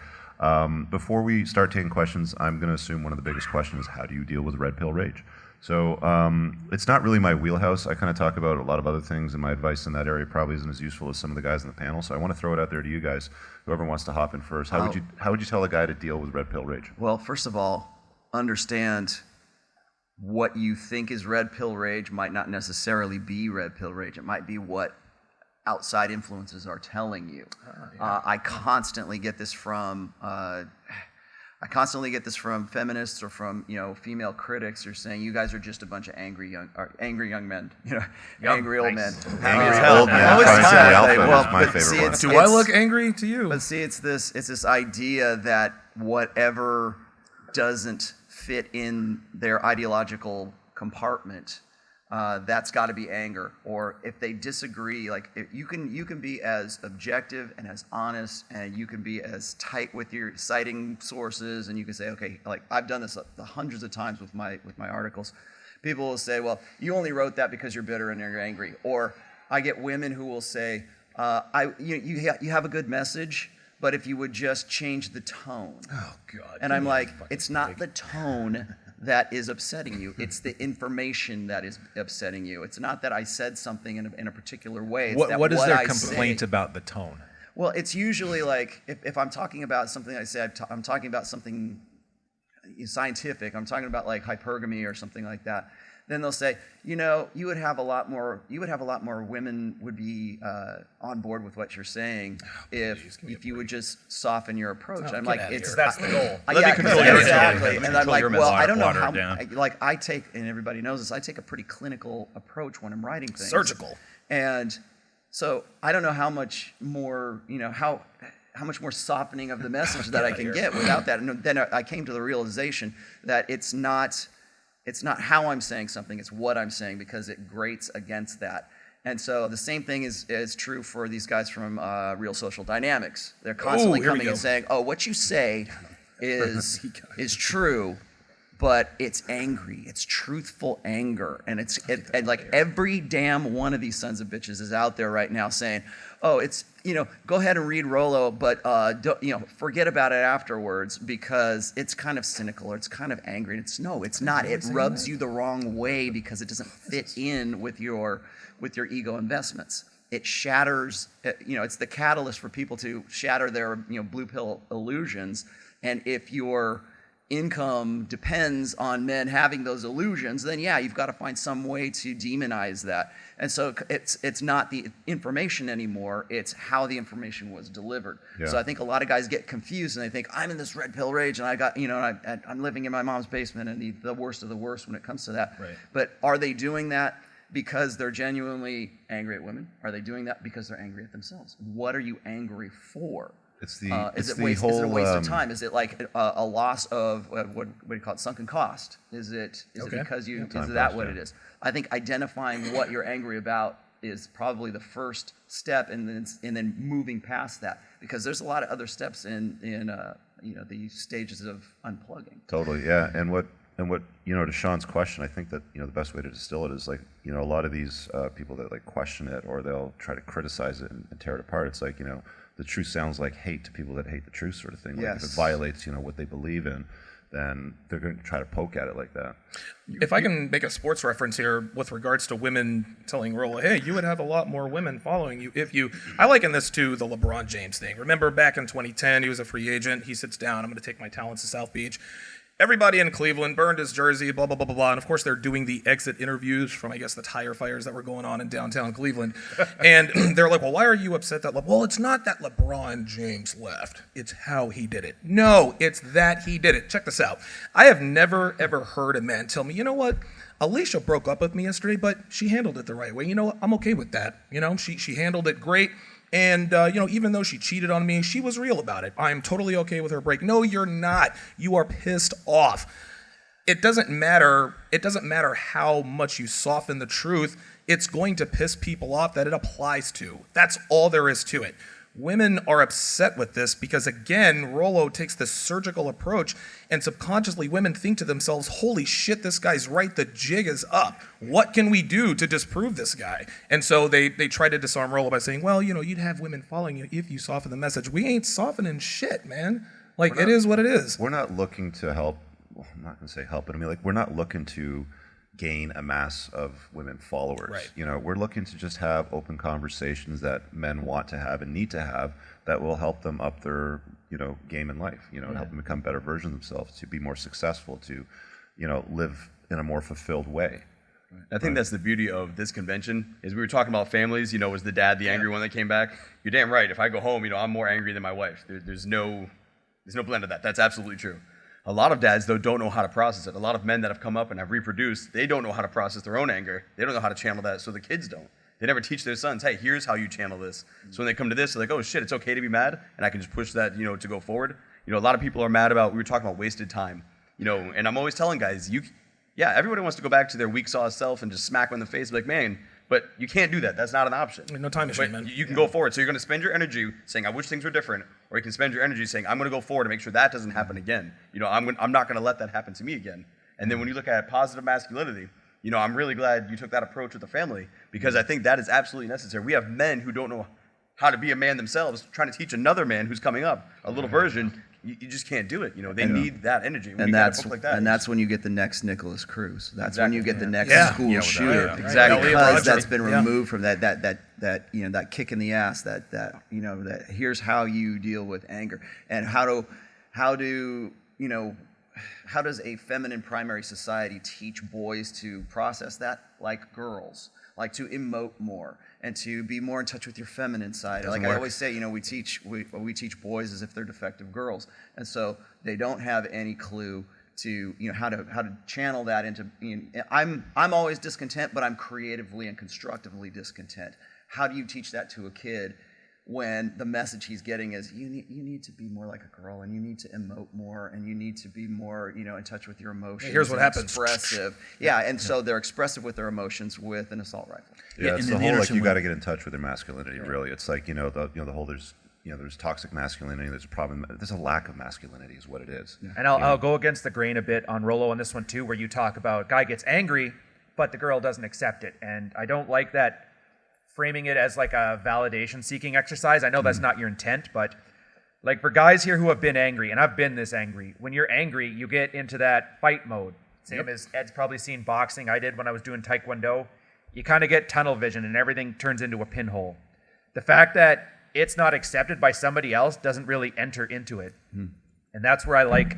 Before we start taking questions, I'm going to assume one of the biggest questions is how do you deal with red pill rage? So it's not really my wheelhouse. I kind of talk about a lot of other things, and my advice in that area probably isn't as useful as some of the guys in the panel. So I want to throw it out there to you guys, whoever wants to hop in first. How would you tell a guy to deal with red pill rage? Well, first of all, understand what you think is red pill rage might not necessarily be red pill rage. It might be what outside influences are telling you. I constantly get this from feminists or from female critics who are saying you guys are just a bunch of angry young men, angry old men. Angry old men trying to be alpha is my favorite one. Do I look angry to you? But see, it's this idea that whatever doesn't fit in their ideological compartment, that's got to be anger. Or if they disagree, like you can be as objective and as honest, and you can be as tight with your citing sources, and you can say, okay, like I've done this hundreds of times with my articles. People will say, well, you only wrote that because you're bitter and you're angry. Or I get women who will say, you have a good message, but if you would just change the tone. Oh God. And I'm like, it's not the tone that is upsetting you. It's the information that is upsetting you. It's not that I said something in a particular way. It's What is their I complaint say. about the tone? Well, it's usually like if I'm talking about something I say, I'm talking about something scientific. I'm talking about like hypergamy or something like that. Then they'll say, you would have a lot more women would be on board with what you're saying if you would just soften your approach. I'm like, That's the goal. Let me control your exactly. mentality. And I'm like, well, I don't know Water how. it down. I take, and everybody knows this. I take a pretty clinical approach when I'm writing things. Surgical. And so I don't know how much more, how much more softening of the message that I can get without that. And then I came to the realization that it's not how I'm saying something, it's what I'm saying, because it grates against that. And so the same thing is true for these guys from Real Social Dynamics. They're constantly here we coming and go. saying, oh, what you say is true, but it's angry. It's truthful anger. And and like every damn one of these sons of bitches is out there right now saying, oh, it's, go ahead and read Rollo, but don't, forget about it afterwards because it's kind of cynical or it's kind of angry. And it's not. It rubs you the wrong way because it doesn't fit in with your ego investments. It shatters, it's the catalyst for people to shatter their, blue pill illusions. And if your income depends on men having those illusions, then yeah, you've got to find some way to demonize that. And so it's not the information anymore, it's how the information was delivered. Yeah. So I think a lot of guys get confused and they think, I'm in this red pill rage and I got, I'm living in my mom's basement and the worst of the worst when it comes to that. Right. But are they doing that because they're genuinely angry at women? Are they doing that because they're angry at themselves? What are you angry for? It's the Is it's it the whole a waste of time? Is it like a loss of what do you call it, sunken cost? Is it because is that what it is? I think identifying what you're angry about is probably the first step, and then moving past that, because there's a lot of other steps in the stages of unplugging. Totally, yeah. And what to Sean's question, I think that the best way to distill it is like a lot of these people that like question it or they'll try to criticize it and tear it apart. It's like the truth sounds like hate to people that hate the truth, sort of thing. Like Yes. if it violates what they believe in, then they're going to try to poke at it like that. If I can make a sports reference here with regards to women telling Rolla, hey, you would have a lot more women following you if you... I liken this to the LeBron James thing. Remember back in 2010, he was a free agent. He sits down, I'm going to take my talents to South Beach. Everybody in Cleveland burned his jersey, blah, blah, blah, blah, blah. And of course, they're doing the exit interviews from, I guess, the tire fires that were going on in downtown Cleveland. And they're like, well, why are you upset that... Well, it's not that LeBron James left. It's how he did it. No, it's that he did it. Check this out. I have never, ever heard a man tell me, you know what? Alicia broke up with me yesterday, but she handled it the right way. You know what? I'm okay with that. She handled it great. And, even though she cheated on me, she was real about it. I'm totally okay with her break. No, you're not. You are pissed off. It doesn't matter how much you soften the truth. It's going to piss people off that it applies to. That's all there is to it. Women are upset with this because, again, Rollo takes this surgical approach, and subconsciously women think to themselves, holy shit, this guy's right, the jig is up. What can we do to disprove this guy? And so they try to disarm Rollo by saying, well, you'd have women following you if you soften the message. We ain't softening shit, man. Like, it is what it is. We're not looking to help. Well, I'm not going to say help, but I mean, like, we're not looking to gain a mass of women followers. Right. We're looking to just have open conversations that men want to have and need to have that will help them up their, game in life, help them become better versions of themselves, to be more successful, to, live in a more fulfilled way. I think that's the beauty of this convention, is we were talking about families, was the dad the angry one that came back? You're damn right. If I go home, I'm more angry than my wife. There's no blend of that. That's absolutely true. A lot of dads, though, don't know how to process it. A lot of men that have come up and have reproduced, they don't know how to process their own anger. They don't know how to channel that, so the kids don't. They never teach their sons, hey, here's how you channel this. So when they come to this, they're like, oh, shit, it's okay to be mad, and I can just push that, to go forward. A lot of people are mad about, we were talking about wasted time, and I'm always telling guys, everybody wants to go back to their weak sauce self and just smack them in the face, like, man, but you can't do that. That's not an option. No time machine, but man. you can go forward. So you're going to spend your energy saying, I wish things were different, or you can spend your energy saying, I'm going to go forward to make sure that doesn't happen again. I'm not going to let that happen to me again. And then when you look at positive masculinity, I'm really glad you took that approach with the family, because I think that is absolutely necessary. We have men who don't know how to be a man themselves, trying to teach another man who's coming up, a little version. You just can't do it. They need that energy. And that's when you get the next Nicholas Cruz. That's when you get the next school shooter. Exactly. Because that's been removed from that kick in the ass. That here's how you deal with anger, and how does a feminine primary society teach boys to process that like girls, like to emote more and to be more in touch with your feminine side? Like I always say, we teach boys as if they're defective girls, and so they don't have any clue to how to channel that into. I'm always discontent, but I'm creatively and constructively discontent. How do you teach that to a kid when the message he's getting is you need to be more like a girl, and you need to emote more, and you need to be more in touch with your emotions? Here's what happens. Expressive. And so they're expressive with their emotions with an assault rifle. Yeah, it's the whole, like, you got to get in touch with your masculinity, really. It's like, the whole, there's toxic masculinity, there's a problem, there's a lack of masculinity is what it is. Yeah. And I'll go against the grain a bit on Rollo on this one too, where you talk about guy gets angry, but the girl doesn't accept it. And I don't like that framing it as like a validation-seeking exercise. I know that's not your intent, but like for guys here who have been angry, and I've been this angry, when you're angry, you get into that fight mode. Same as Ed's probably seen boxing. I did when I was doing Taekwondo. You kind of get tunnel vision, and everything turns into a pinhole. The fact that it's not accepted by somebody else doesn't really enter into it. And that's where I like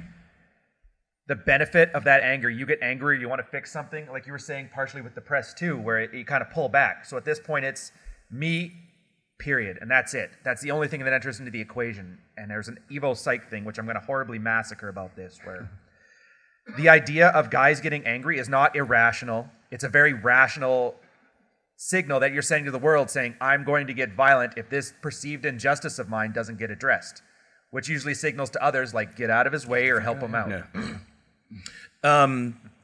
the benefit of that anger. You get angry, you want to fix something, like you were saying partially with the press too, where you kind of pull back. So at this point, it's me, period, and that's it. That's the only thing that enters into the equation. And there's an Evo Psych thing, which I'm going to horribly massacre about this, where the idea of guys getting angry is not irrational. It's a very rational signal that you're sending to the world, saying, I'm going to get violent if this perceived injustice of mine doesn't get addressed, which usually signals to others, like, get out of his way or help him out.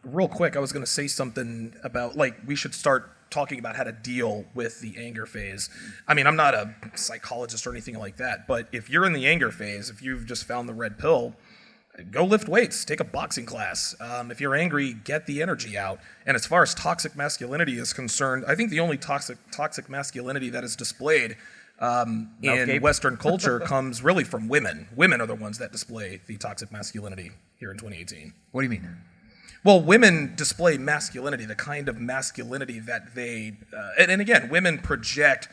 Real quick, I was going to say something about, like, we should start talking about how to deal with the anger phase. I mean, I'm not a psychologist or anything like that, but if you're in the anger phase, if you've just found the red pill, go lift weights, take a boxing class. If you're angry, get the energy out. And as far as toxic masculinity is concerned, I think the only toxic masculinity that is displayed in Western culture comes really from women. Women are the ones that display the toxic masculinity here in 2018. What do you mean? Well, women display masculinity, the kind of masculinity that they, and again, women project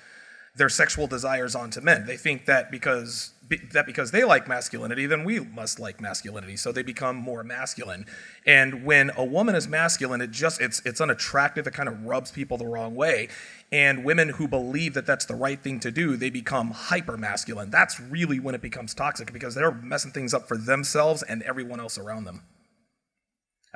their sexual desires onto men. They think that because they like masculinity, then we must like masculinity. So they become more masculine. And when a woman is masculine, it's unattractive. It kind of rubs people the wrong way. And women who believe that that's the right thing to do, they become hyper masculine. That's really when it becomes toxic, because they're messing things up for themselves and everyone else around them.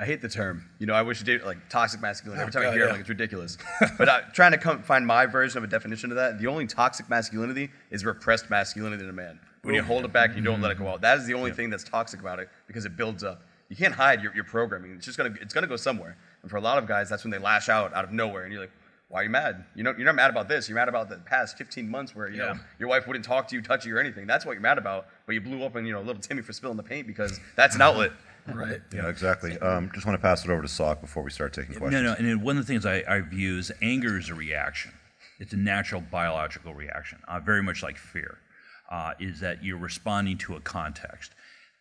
I hate the term. I wish you did, like, toxic masculinity. Every time I hear it, like, it's ridiculous. But trying to find my version of a definition of that, the only toxic masculinity is repressed masculinity in a man. When you hold it back, you don't let it go out. That is the only thing that's toxic about it, because it builds up. You can't hide your programming. It's gonna go somewhere. And for a lot of guys, that's when they lash out of nowhere. And you're like, why are you mad? You're not mad about this. You're mad about the past 15 months where, you know, your wife wouldn't talk to you, touch you, or anything. That's what you're mad about. But you blew up on, little Timmy for spilling the paint because that's an outlet. Right. Yeah, exactly. Just want to pass it over to Salk before we start taking questions. No, and one of the things I view is anger is a reaction. It's a natural biological reaction, very much like fear, is that you're responding to a context.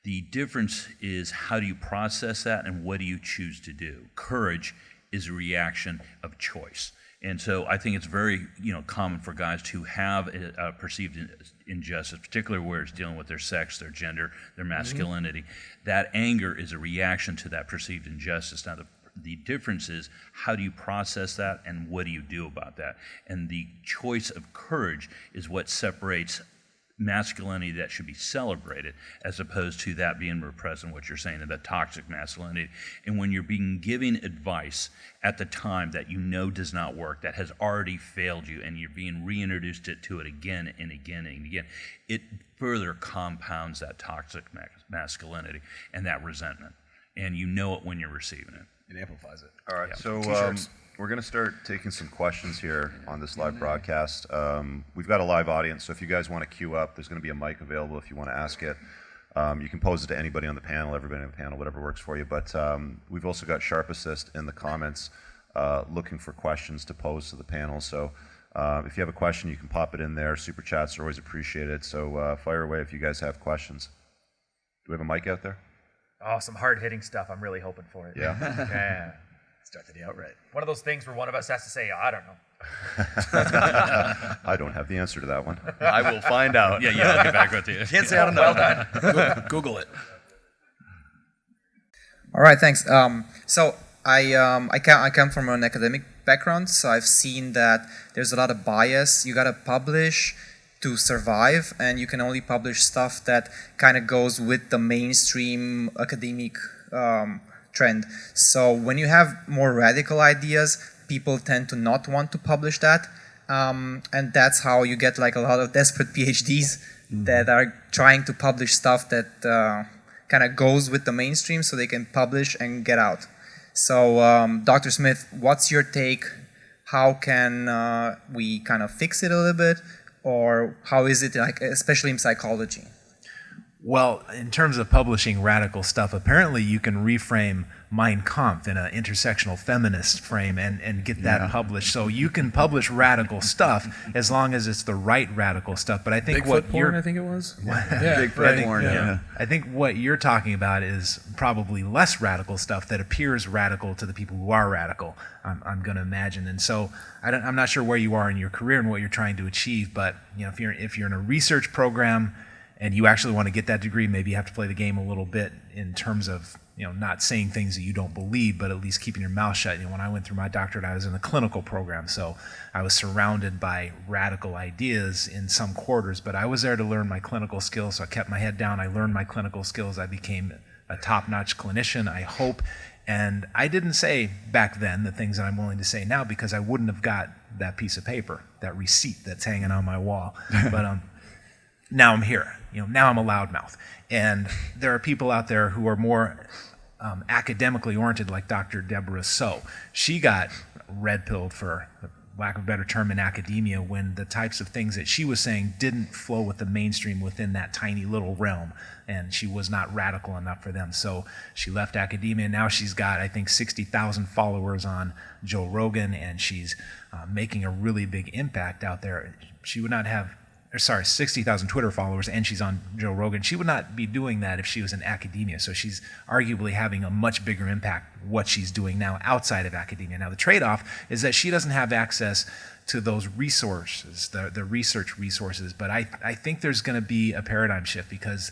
The difference is how do you process that and what do you choose to do? Courage is a reaction of choice. And so I think it's very, common for guys to have a perceived injustice, particularly where it's dealing with their sex, their gender, their masculinity. That anger is a reaction to that perceived injustice. Now, the difference is how do you process that and what do you do about that? And the choice of courage is what separates masculinity that should be celebrated as opposed to that being repressed and what you're saying, that toxic masculinity. And when you're being given advice at the time that you know does not work, that has already failed you, and you're being reintroduced to it again and again and again, it further compounds that toxic masculinity and that resentment. And you know it when you're receiving it. It amplifies it. All right, so we're going to start taking some questions here on this live broadcast. We've got a live audience, so if you guys want to queue up, there's going to be a mic available if you want to ask it. You can pose it to anybody on the panel, everybody on the panel, whatever works for you. But we've also got Sharp Assist in the comments looking for questions to pose to the panel. So if you have a question, you can pop it in there. Super chats are always appreciated. So fire away if you guys have questions. Do we have a mic out there? Oh, some hard-hitting stuff. I'm really hoping for it. Yeah. Yeah. Start the day out right. One of those things where one of us has to say, I don't know. I don't have the answer to that one. I will find out. Yeah, I'll get back with you. Can't say I don't know. Well done. Google it. All right, thanks. So I come from an academic background, so I've seen that there's a lot of bias. You gotta publish to survive, and you can only publish stuff that kind of goes with the mainstream academic trend. So when you have more radical ideas, people tend to not want to publish that, and that's how you get like a lot of desperate PhDs that are trying to publish stuff that kind of goes with the mainstream so they can publish and get out. So Dr. Smith, what's your take? How can we kind of fix it a little bit? Or how is it, like, especially in psychology? Well, in terms of publishing radical stuff, apparently you can reframe Mein Kampf in an intersectional feminist frame and get that published. So you can publish radical stuff as long as it's the right radical stuff. But I think Bigfoot porn, I think it was. Bigfoot porn, yeah. I think what you're talking about is probably less radical stuff that appears radical to the people who are radical, I'm going to imagine. And so I'm not sure where you are in your career and what you're trying to achieve, but if you're in a research program and you actually want to get that degree, maybe you have to play the game a little bit in terms of not saying things that you don't believe, but at least keeping your mouth shut. When I went through my doctorate, I was in the clinical program, so I was surrounded by radical ideas in some quarters, but I was there to learn my clinical skills, so I kept my head down. I learned my clinical skills. I became a top-notch clinician, I hope, and I didn't say back then the things that I'm willing to say now because I wouldn't have got that piece of paper, that receipt that's hanging on my wall. But now I'm here. Now I'm a loudmouth. And there are people out there who are more academically oriented, like Dr. Deborah So. She got red-pilled, for lack of a better term, in academia when the types of things that she was saying didn't flow with the mainstream within that tiny little realm, and she was not radical enough for them. So she left academia, and now she's got, I think, 60,000 followers on Joe Rogan, and she's making a really big impact out there. She would not have 60,000 Twitter followers, and she's on Joe Rogan. She would not be doing that if she was in academia. So she's arguably having a much bigger impact what she's doing now outside of academia. Now the trade-off is that she doesn't have access to those resources, the research resources. But I think there's going to be a paradigm shift because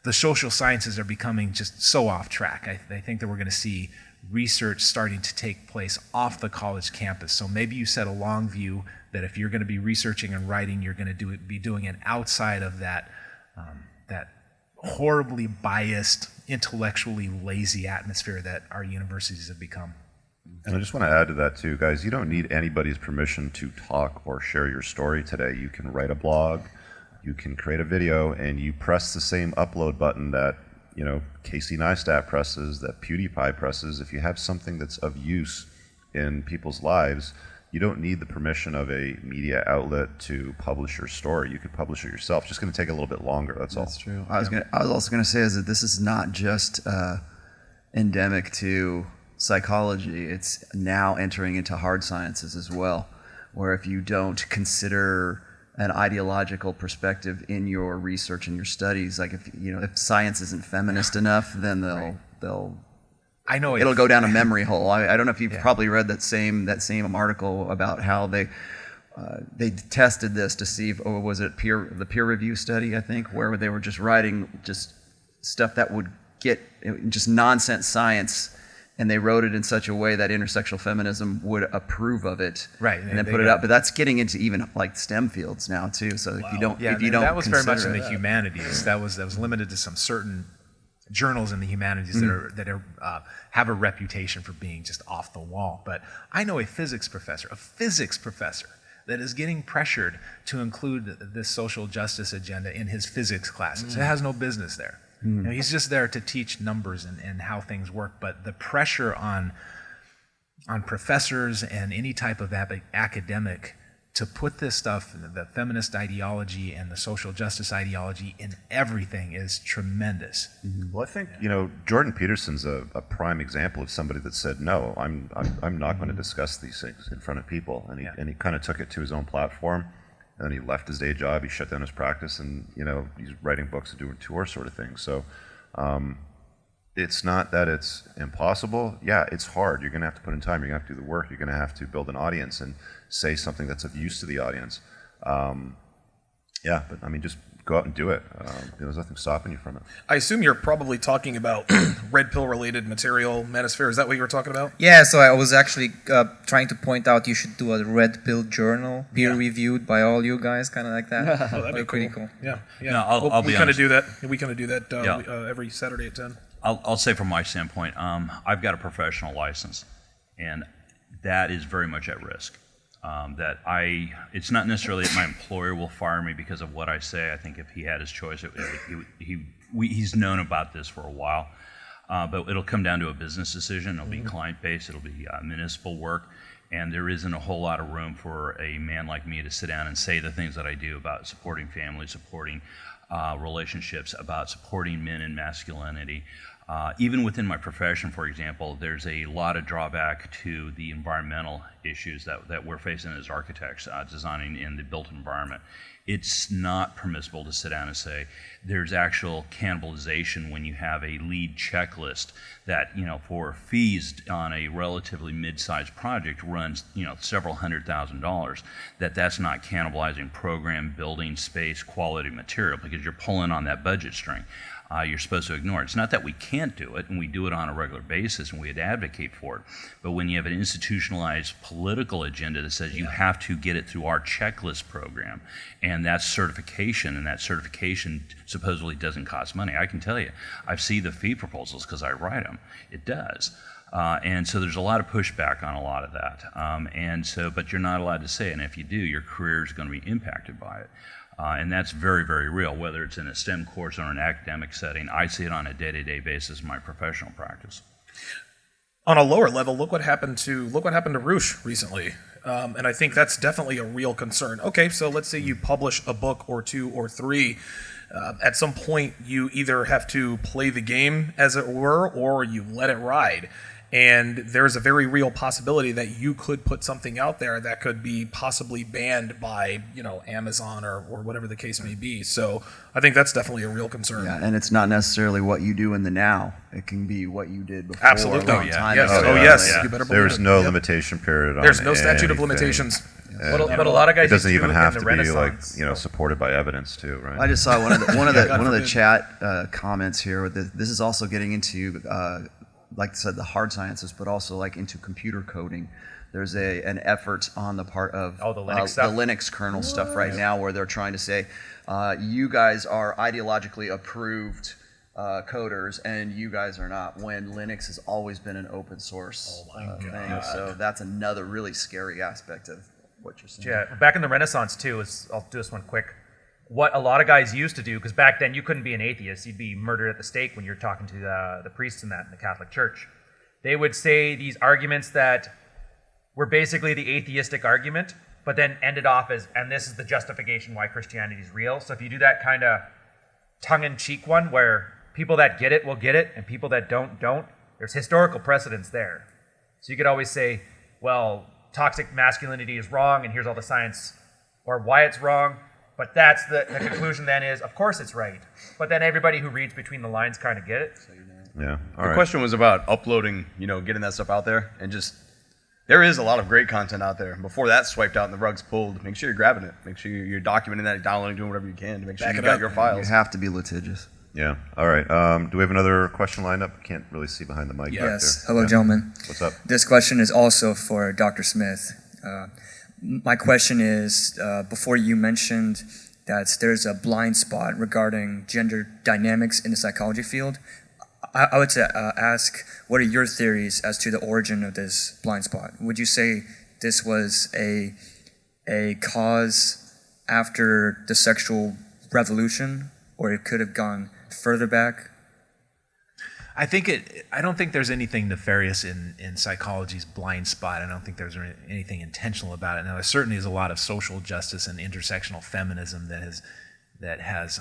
the social sciences are becoming just so off track. I think that we're going to see research starting to take place off the college campus. So maybe you set a long view that if you're going to be researching and writing, you're going to be doing it outside of that horribly biased, intellectually lazy atmosphere that our universities have become. And I just want to add to that too, guys, you don't need anybody's permission to talk or share your story today. You can write a blog, you can create a video, and you press the same upload button that Casey Neistat presses, that PewDiePie presses. If you have something that's of use in people's lives, You don't need the permission of a media outlet to publish your story. You could publish it yourself. It's just going to take a little bit longer. That's all. That's true. I was also gonna say is that this is not just endemic to psychology. It's now entering into hard sciences as well, where if you don't consider an ideological perspective in your research and your studies, like if science isn't feminist enough, then they'll I know it'll go down a memory hole. I don't know if you've Yeah. probably read that same article about how they tested this to see if, or was it the peer review study, I think, where they were just writing just stuff that would get just nonsense science, and they wrote it in such a way that intersectional feminism would approve of it, Right, and then they put it got- up. But that's getting into even like STEM fields now too. So if you don't, Yeah, if you and don't, that was very much in consider the it- humanities. That was limited to some certain journals in the humanities that are have a reputation for being just off the wall. But I know a physics professor that is getting pressured to include this social justice agenda in his physics classes. It has no business there. You know, he's just there to teach numbers and how things work. But the pressure on professors and any type of academic to put this stuff, the feminist ideology and the social justice ideology, in everything is tremendous. Well, I think Jordan Peterson's a prime example of somebody that said, "No, I'm not going to discuss these things in front of people," and he kind of took it to his own platform, and then he left his day job, he shut down his practice, and he's writing books and doing tour sort of thing. So it's not that it's impossible. Yeah, it's hard. You're going to have to put in time. You're going to have to do the work. You're going to have to build an audience and say something that's of use to the audience. Yeah, but I mean, just go out and do it. There's nothing stopping you from it. I assume you're probably talking about red pill related material, Manosphere. Is that what you were talking about? Yeah, so I was actually trying to point out you should do a red pill journal, peer reviewed by all you guys, kind of like that. Oh, that'd be pretty cool. Yeah, yeah. No, I'll we be kind of honest. do that. We kind of do that Yeah. every Saturday at 10. I'll say from my standpoint, I've got a professional license, and that is very much at risk. It's not necessarily that my employer will fire me because of what I say. I think if he had his choice, he's known about this for a while. But it'll come down to a business decision. It'll be client-based. It'll be municipal work. And there isn't a whole lot of room for a man like me to sit down and say the things that I do about supporting families, supporting relationships, about supporting men and masculinity. Even within my profession, for example, there's a lot of drawback to the environmental issues that we're facing as architects designing in the built environment. It's not permissible to sit down and say there's actual cannibalization when you have a lead checklist that, for fees on a relatively mid-sized project runs, several $100,000, that's not cannibalizing program, building, space, quality material, because you're pulling on that budget string. You're supposed to ignore it. It's not that we can't do it, and we do it on a regular basis, and we'd advocate for it. But when you have an institutionalized political agenda that says you have to get it through our checklist program, and that's certification, and that certification supposedly doesn't cost money. I can tell you, I've seen the fee proposals because I write them. It does. And so there's a lot of pushback on a lot of that. But you're not allowed to say it, and if you do, your career is going to be impacted by it. And that's very, very real, whether it's in a STEM course or an academic setting. I see it on a day-to-day basis in my professional practice. On a lower level, look what happened to Roosh recently, and I think that's definitely a real concern. Okay, so let's say you publish a book or two or three. At some point, you either have to play the game, as it were, or you let it ride. And there's a very real possibility that you could put something out there that could be possibly banned by, Amazon or whatever the case may be. So I think that's definitely a real concern. Yeah, and it's not necessarily what you do in the now. It can be what you did before. Absolutely. A long Oh, yeah. time Yes. ago. Oh, yes. Yeah. You better believe There's it. no Yep. limitation period on There's no statute of anything. limitations. But a lot of guys It doesn't used to even do have in to the be like Renaissance. supported by evidence too, right? I just saw one of the forbid. chat comments here. This is also getting into, like I said, the hard sciences, but also like into computer coding. There's an effort on the part of the Linux stuff? the Linux kernel stuff right now, where they're trying to say, you guys are ideologically approved coders, and you guys are not. When Linux has always been an open source thing, so that's another really scary aspect of what you're saying. Yeah, back in the Renaissance too. I'll do this one quick. What a lot of guys used to do, because back then you couldn't be an atheist; you'd be murdered at the stake when you're talking to the priests in the Catholic Church. They would say these arguments that were basically the atheistic argument, but then ended off as, and this is the justification why Christianity is real. So if you do that kind of tongue-in-cheek one where people that get it will get it and people that don't, there's historical precedence there. So you could always say, well, toxic masculinity is wrong and here's all the science or why it's wrong. But that's the conclusion then is, of course it's right. But then everybody who reads between the lines kind of get it. Yeah. All The right. question was about uploading, getting that stuff out there, and just there is a lot of great content out there. Before that's swiped out and the rug's pulled, make sure you're grabbing it. Make sure you're documenting that, downloading, doing whatever you can to make sure Back you it got up. your You files. have to be litigious. Yeah. All right. Do we have another question lined up? Can't really see behind the mic. Yes. Back there. Hello, Yeah. gentlemen. What's up? This question is also for Dr. Smith. My question is, before you mentioned that there's a blind spot regarding gender dynamics in the psychology field, I would ask, what are your theories as to the origin of this blind spot? Would you say this was a cause after the sexual revolution, or it could have gone further back? I don't think there's anything nefarious in psychology's blind spot. I don't think there's anything intentional about it. Now, there certainly is a lot of social justice and intersectional feminism that has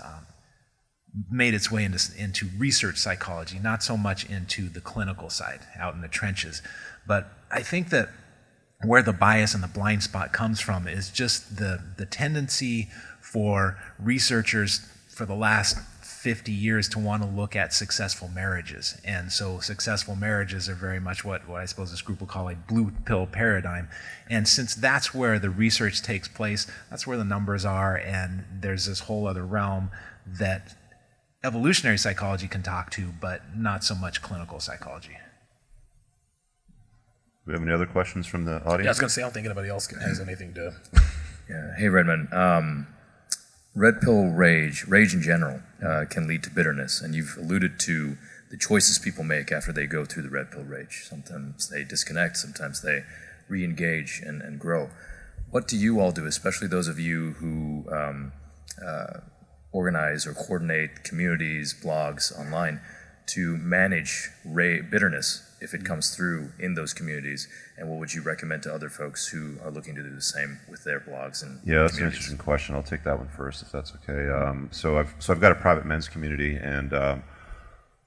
made its way into research psychology, not so much into the clinical side, out in the trenches. But I think that where the bias and the blind spot comes from is just the tendency for researchers for the last 50 years to want to look at successful marriages. And so successful marriages are very much what I suppose this group will call a blue pill paradigm. And since that's where the research takes place, that's where the numbers are, and there's this whole other realm that evolutionary psychology can talk to, but not so much clinical psychology. Do we have any other questions from the audience? Yeah, I was going to say, I don't think anybody else has anything to. Yeah. Hey, Redmond. Red pill rage in general, can lead to bitterness, and you've alluded to the choices people make after they go through the red pill rage. Sometimes they disconnect, sometimes they re-engage and grow. What do you all do, especially those of you who organize or coordinate communities, blogs online, to manage bitterness if it comes through in those communities? And what would you recommend to other folks who are looking to do the same with their blogs and Yeah, that's an communities? interesting question. I'll take that one first, if that's okay. So I've got a private men's community, and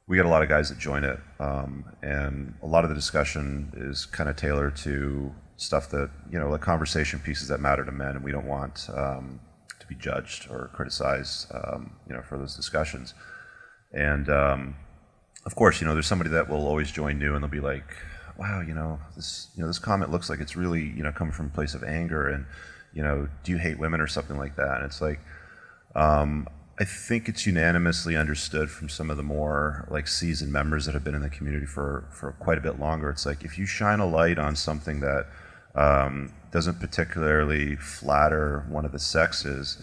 we get a lot of guys that join it, and a lot of the discussion is kind of tailored to stuff that like conversation pieces that matter to men, and we don't want to be judged or criticized, for those discussions. And of course, there's somebody that will always join new, and they'll be like, wow, this comment looks like it's really, coming from a place of anger, and, do you hate women or something like that? And it's like, I think it's unanimously understood from some of the more like seasoned members that have been in the community for quite a bit longer. It's like, if you shine a light on something that doesn't particularly flatter one of the sexes,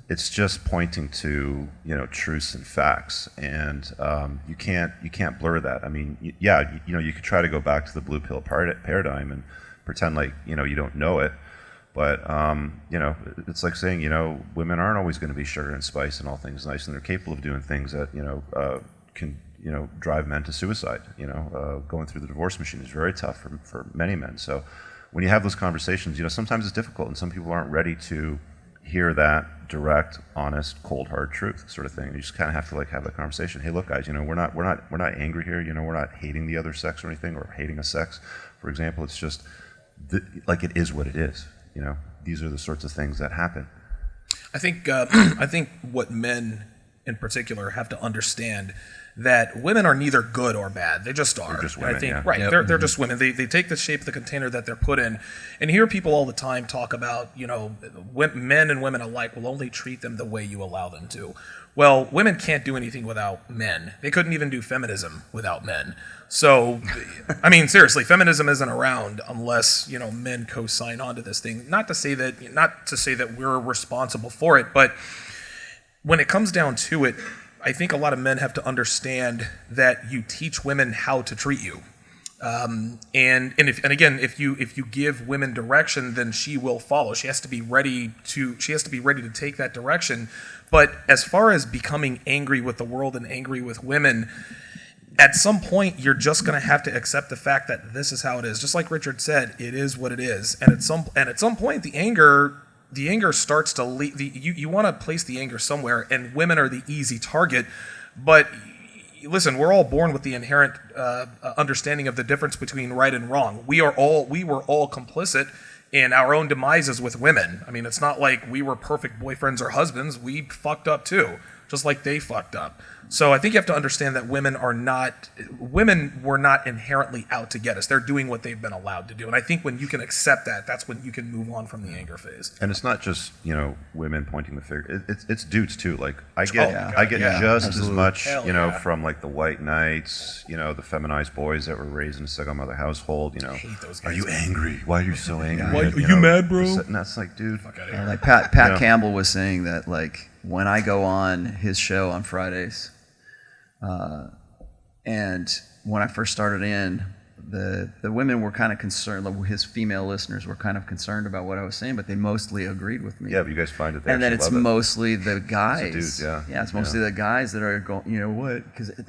it's just pointing to truths and facts, and you can't blur that. I mean, you could try to go back to the blue pill paradigm and pretend like you don't know it, but it's like saying women aren't always going to be sugar and spice and all things nice, and they're capable of doing things that can drive men to suicide. Going through the divorce machine is very tough for many men. So when you have those conversations, sometimes it's difficult, and some people aren't ready to hear that direct, honest, cold, hard truth sort of thing. You just kind of have to have that conversation. Hey, look, guys, we're not angry here. We're not hating the other sex or anything, or hating a sex, for example. It's just it is what it is. These are the sorts of things that happen. I think what men in particular have to understand, that women are neither good or bad. They just are. They're just And I women, think, yeah. right, Yep. they're just women. They take the shape of the container that they're put in. And you hear people all the time talk about, men and women alike will only treat them the way you allow them to. Well, women can't do anything without men. They couldn't even do feminism without men. So, I mean, seriously, feminism isn't around unless, men co-sign onto this thing. Not to say that we're responsible for it, but when it comes down to it, I think a lot of men have to understand that you teach women how to treat you, and if you give women direction, then she will follow. She has to be ready to take that direction. But as far as becoming angry with the world and angry with women, at some point, you're just going to have to accept the fact that this is how it is. Just like Richard said, it is what it is. And at some point, the anger starts to lead. You want to place the anger somewhere, and women are the easy target. But listen, we're all born with the inherent understanding of the difference between right and wrong. We were all complicit in our own demises with women. I mean, it's not like we were perfect boyfriends or husbands. We fucked up too, just like they fucked up. So I think you have to understand that women were not inherently out to get us. They're doing what they've been allowed to do. And I think when you can accept that, that's when you can move on from the anger phase. And it's not just, women pointing the finger. It's dudes too. Like I get just as much, from like the white knights, the feminized boys that were raised in a single mother household, hate those guys. Are you angry? Why are you so angry? Why, are you mad, bro? And that's like, dude. Like Pat Campbell was saying that, like, when I go on his show on Fridays, and when I first started in, the women were kind of concerned, his female listeners were kind of concerned about what I was saying, but they mostly agreed with me. Yeah, but you guys find it they and then it's love it. mostly the guys. It's the dudes, it's mostly the guys that are going,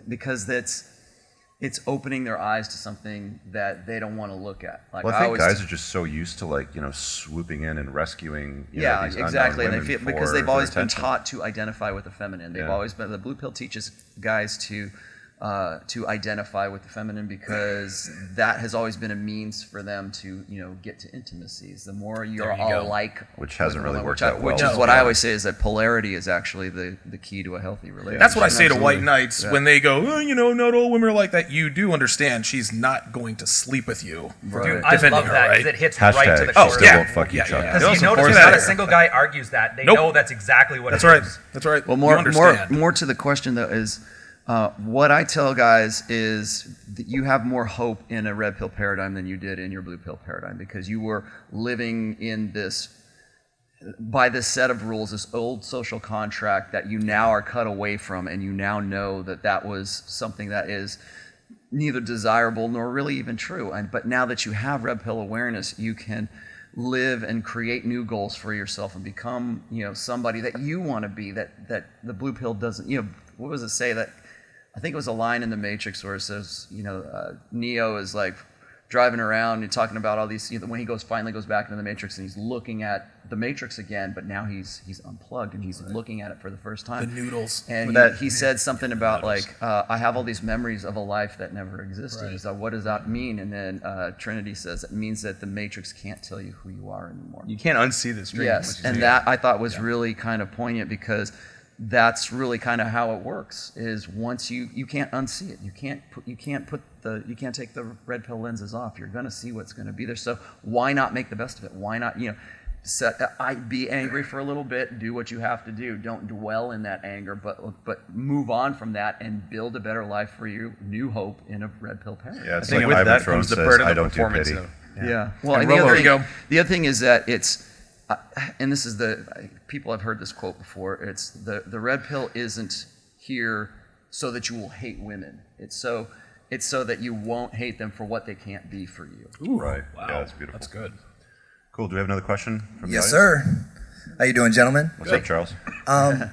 because it's opening their eyes to something that they don't want to look at. Like, well, I think guys are just so used to swooping in and rescuing. These exactly. And they feel because they've always been attention. taught to identify with the feminine. They've always been. The blue pill teaches guys to identify with the feminine because that has always been a means for them to get to intimacies. The more you're all alike, which hasn't really worked out well. Which is what I always say is that polarity is actually the key to a healthy relationship. That's what I say to white knights when they go, not all women are like that. You do understand she's not going to sleep with you. Dude, Defending I love her, that right? because it hits Hashtag, right to the she core. still won't fuck you, Chuck. Because you notice not a single guy argues that. They know that's exactly what it is. That's right. Well, more to the question though is, what I tell guys is that you have more hope in a red pill paradigm than you did in your blue pill paradigm, because you were living in by this set of rules, this old social contract that you now are cut away from, and you now know that was something that is neither desirable nor really even true. But now that you have red pill awareness, you can live and create new goals for yourself and become somebody that you want to be, that the blue pill doesn't. What was it say that? I think it was a line in the Matrix where it says, Neo is like driving around and talking about all these. When he finally goes back into the Matrix and he's looking at the Matrix again, but now he's unplugged and he's looking at it for the first time. The noodles. And he said something about I have all these memories of a life that never existed. Right. He's like, what does that mean? And then Trinity says it means that the Matrix can't tell you who you are anymore. You can't unsee this dream. Yes, and that I thought was really kind of poignant, because that's really kind of how it works. Is once you can't unsee it. You can't take the red pill lenses off. You're going to see what's going to be there. So why not make the best of it? Why not be angry for a little bit, do what you have to do. Don't dwell in that anger, but move on from that and build a better life for you. New hope in a red pill paradigm. Yeah, it's I think like with Ivan that Throne comes the says, burden I of don't do performance. pity. Yeah. Well, And the other thing is that it's, and this is people have heard this quote before. It's the red pill isn't here so that you will hate women. It's so that you won't hate them for what they can't be for you. Ooh, Right. Wow. Yeah, that's beautiful. That's good. Cool. Do we have another question from the Yes, audience? sir. How you doing, gentlemen? What's up, Charles?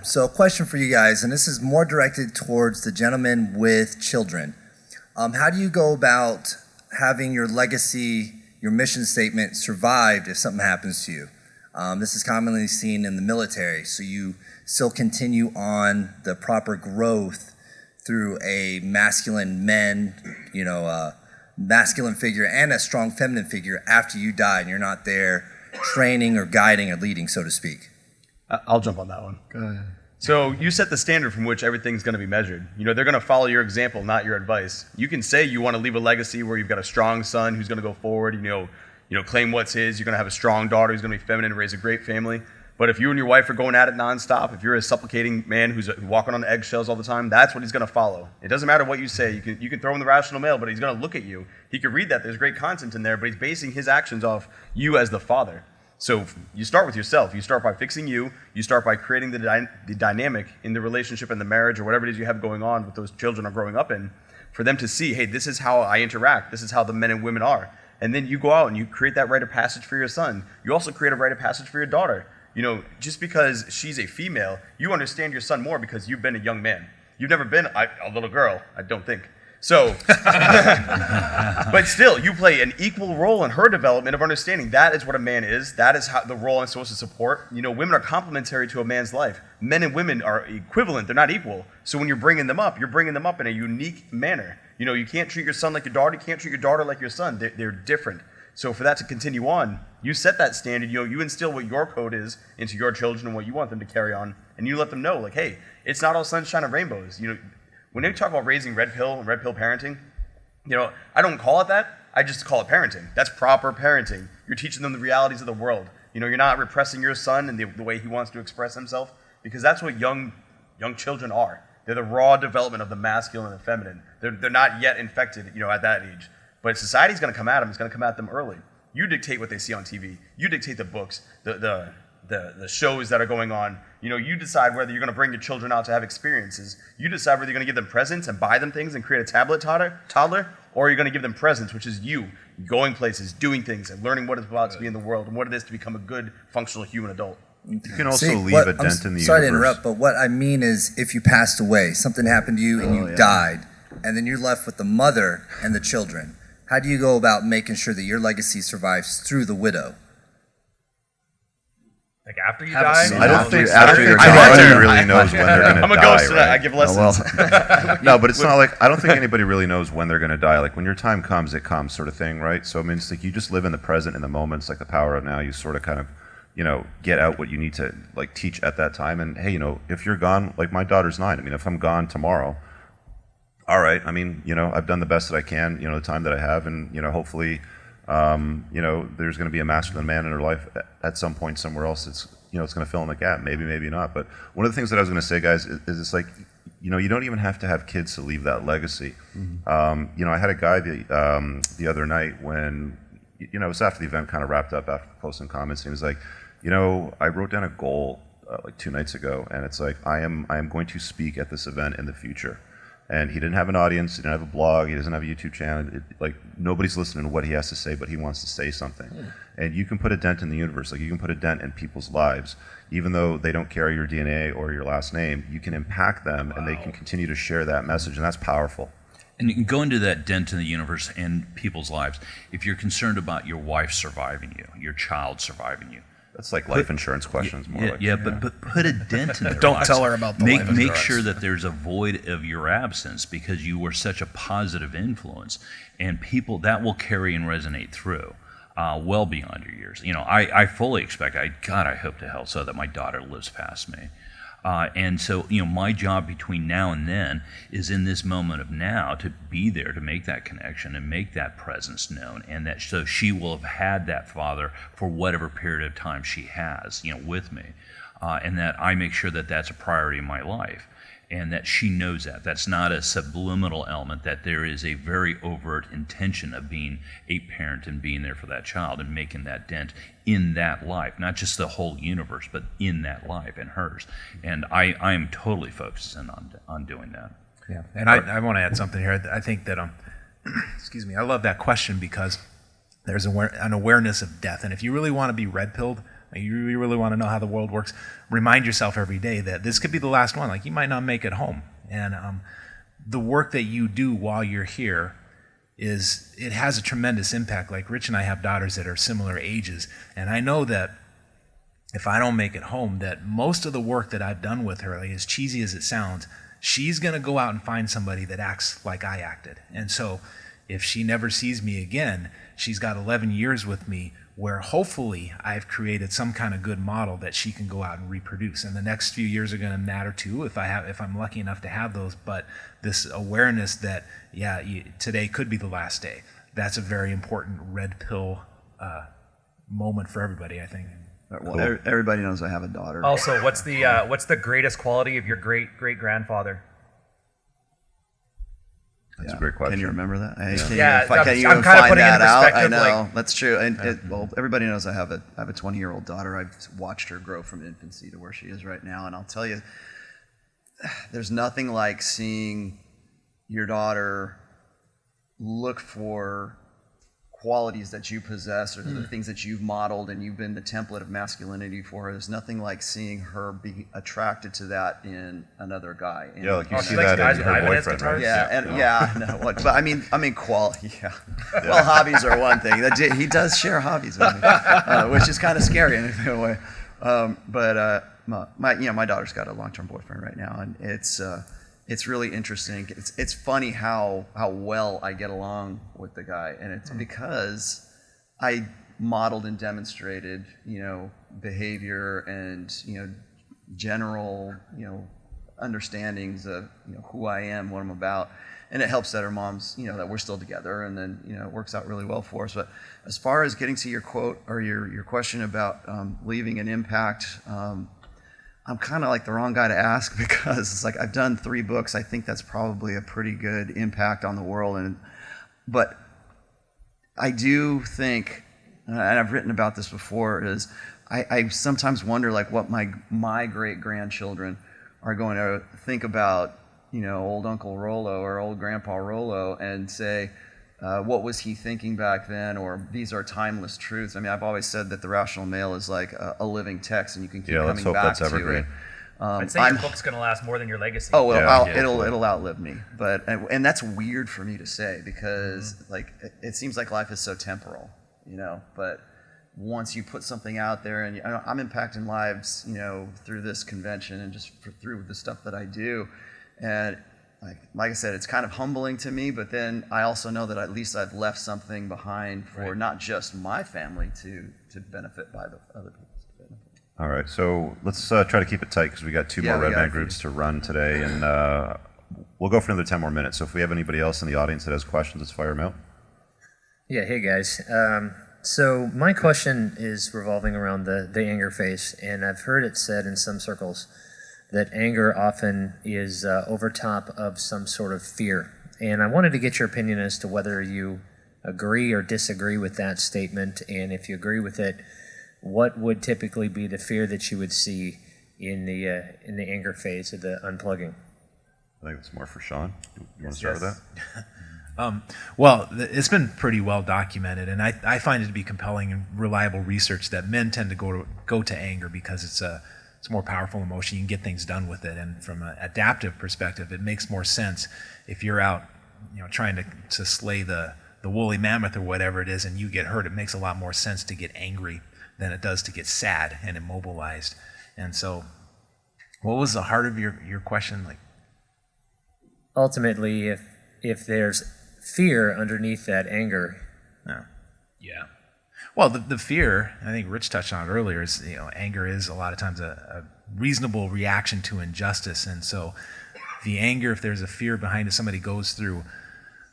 So a question for you guys, and this is more directed towards the gentleman with children. How do you go about having your legacy, your mission statement survived if something happens to you? This is commonly seen in the military, so you still continue on the proper growth through a masculine masculine figure and a strong feminine figure after you die, and you're not there training or guiding or leading, so to speak. I'll jump on that one. Go ahead. So you set the standard from which everything's going to be measured. They're going to follow your example, not your advice. You can say you want to leave a legacy where you've got a strong son who's going to go forward, claim what's his. You're going to have a strong daughter who's going to be feminine and raise a great family. But if you and your wife are going at it nonstop, if you're a supplicating man who's walking on eggshells all the time, that's what he's going to follow. It doesn't matter what you say. You can throw him the rational male, but he's going to look at you. He could read that. There's great content in there, but he's basing his actions off you as the father. So you start with yourself. You start by fixing you. You start by creating the dynamic in the relationship and the marriage or whatever it is you have going on with those children are growing up in, for them to see, hey, this is how I interact. This is how the men and women are. And then you go out and you create that rite of passage for your son. You also create a rite of passage for your daughter. Just because she's a female, you understand your son more because you've been a young man. You've never been a little girl, I don't think. So, but still, you play an equal role in her development of understanding. That is what a man is. That is how the role I'm supposed to support. You know, women are complementary to a man's life. Men and women are equivalent. They're not equal. So when you're bringing them up in a unique manner. You know, you can't treat your son like your daughter. You can't treat your daughter like your son. They're different. So for that to continue on, you set that standard. You know, you instill what your code is into your children and what you want them to carry on, and you let them know, like, hey, it's not all sunshine and rainbows. You know, when they talk about raising red pill and red pill parenting, you know, I don't call it that. I just call it parenting. That's proper parenting. You're teaching them the realities of the world. You know, you're not repressing your son and the way he wants to express himself, because that's what young children are. They're the raw development of the masculine and the feminine. They're not yet infected, you know, at that age. But society's going to come at them. It's going to come at them early. You dictate what they see on TV. You dictate the books, the shows that are going on. You know, you decide whether you're going to bring your children out to have experiences. You decide whether you're going to give them presents and buy them things and create a tablet toddler, or you're going to give them presents, which is you going places, doing things, and learning what it's about to be in the world and what it is to become a good, functional human adult. You can also leave a dent in the Sorry to universe. interrupt, but what I mean is if you passed away, something happened to you and you died, and then you're left with the mother and the children, how do you go about making sure that your legacy survives through the widow? Like after you die? I don't think anybody really knows when they're going to die. I'm a ghost tonight. Right? I give lessons. No, but it's not like, I don't think anybody really knows when they're going to die. Like when your time comes, it comes sort of thing, right? So I mean, it's like you just live in the present, in the moment. It's like the power of now. You sort of kind of, you know, get out what you need to like teach at that time. And hey, you know, if you're gone, like my daughter's 9. I mean, if I'm gone tomorrow, all right. I mean, you know, I've done the best that I can, you know, the time that I have, and you know, hopefully, you know, there's going to be a masculine man in her life at some point somewhere else. It's, you know, it's going to fill in the gap. Maybe, maybe not. But one of the things that I was going to say, guys, is it's like, you know, you don't even have to have kids to leave that legacy. Mm-hmm. You know, I had a guy the other night when, you know, it was after the event kind of wrapped up after posting comments, and he was like, you know, I wrote down a goal like 2 nights ago, and it's like, I am going to speak at this event in the future. And he didn't have an audience, he didn't have a blog, he doesn't have a YouTube channel. Like, nobody's listening to what he has to say, but he wants to say something. And you can put a dent in the universe, like you can put a dent in people's lives. Even though they don't carry your DNA or your last name, you can impact them, and they can continue to share that message, and that's powerful. And you can go into that dent in the universe and people's lives. If you're concerned about your wife surviving you, your child surviving you, that's like life insurance questions, more like. Yeah, but put a dent in their Don't lives. tell her about the life Make insurance. sure that there's a void of your absence, because you were such a positive influence, and people that will carry and resonate through well beyond your years. You know, I fully expect. I hope to hell so that my daughter lives past me. And so, you know, my job between now and then is in this moment of now to be there to make that connection and make that presence known, and that so she will have had that father for whatever period of time she has, you know, with me, and that I make sure that that's a priority in my life, and that she knows that. That's not a subliminal element, that there is a very overt intention of being a parent and being there for that child and making that dent in that life, not just the whole universe, but in that life and hers. And I am totally focused on doing that. Yeah, and I want to add something here. I think that, excuse me, I love that question because there's an awareness of death. And if you really want to be red-pilled, you really want to know how the world works, remind yourself every day that this could be the last one. Like, you might not make it home. And the work that you do while you're here it has a tremendous impact. Like, Rich and I have daughters that are similar ages, and I know that if I don't make it home, that most of the work that I've done with her, like, as cheesy as it sounds, she's going to go out and find somebody that acts like I acted. And so if she never sees me again, she's got 11 years with me where hopefully I've created some kind of good model that she can go out and reproduce. And the next few years are going to matter too, if I'm lucky enough to have those. But this awareness that, today could be the last day, that's a very important red pill moment for everybody, I think. Well, everybody knows I have a daughter. Also, what's the greatest quality of your great-great-grandfather? That's a great question. Can you remember that? Can I'm you kind of find putting it in that out? I perspective, know, like- that's true. And well, everybody knows I have a 20-year-old daughter. I've watched her grow from infancy to where she is right now, and I'll tell you, there's nothing like seeing your daughter look for qualities that you possess or the things that you've modeled and you've been the template of masculinity for her. There's nothing like seeing her be attracted to that in another guy. And, Yeah, like you Oh, see she likes that guys in with her Ibanez boyfriend, guitars? right? no, what? But I mean, quality. Yeah. Well, hobbies are one thing. He does share hobbies with me, which is kind of scary in a way. But my daughter's got a long-term boyfriend right now, and it's really interesting. It's funny how well I get along with the guy, and it's because I modeled and demonstrated, behavior and general understandings of who I am, what I'm about, and it helps that her mom's that we're still together, and then it works out really well for us. But as far as getting to your quote or your question about leaving an impact. I'm kind of like the wrong guy to ask because it's like I've done 3 books. I think that's probably a pretty good impact on the world. But I do think, and I've written about this before, is I sometimes wonder like what my great grandchildren are going to think about, old Uncle Rollo or old Grandpa Rollo and say, what was he thinking back then? Or these are timeless truths. I mean, I've always said that the rational male is like a living text, and you can keep let's coming hope back that's to evergreen. it. I'd say your book's going to last more than your legacy. Oh well, Yeah. it'll outlive me. But and that's weird for me to say because like it seems like life is so temporal, But once you put something out there, and I'm impacting lives, through this convention and just through the stuff that I do, and. Like I said, it's kind of humbling to me, but then I also know that at least I've left something behind for not just my family to benefit by the other people's benefit. All right, so let's try to keep it tight because we got 2 more we Red got Man a few. groups to run today, and we'll go for another 10 more minutes. So if we have anybody else in the audience that has questions, let's fire them out. Yeah, hey guys. So my question is revolving around the anger phase, and I've heard it said in some circles that anger often is over top of some sort of fear. And I wanted to get your opinion as to whether you agree or disagree with that statement, and if you agree with it, what would typically be the fear that you would see in the anger phase of the unplugging? I think it's more for Sean. You want to start with that? Well, it's been pretty well documented, and I find it to be compelling and reliable research that men tend to go to anger because it's a more powerful emotion. You can get things done with it, and from an adaptive perspective, it makes more sense if you're out, trying to slay the woolly mammoth or whatever it is, and you get hurt. It makes a lot more sense to get angry than it does to get sad and immobilized. And so, what was the heart of your question? Like, ultimately, if there's fear underneath that anger. Yeah. Well, the fear, I think Rich touched on it earlier, is anger is a lot of times a reasonable reaction to injustice. And so the anger, if there's a fear behind it, somebody goes through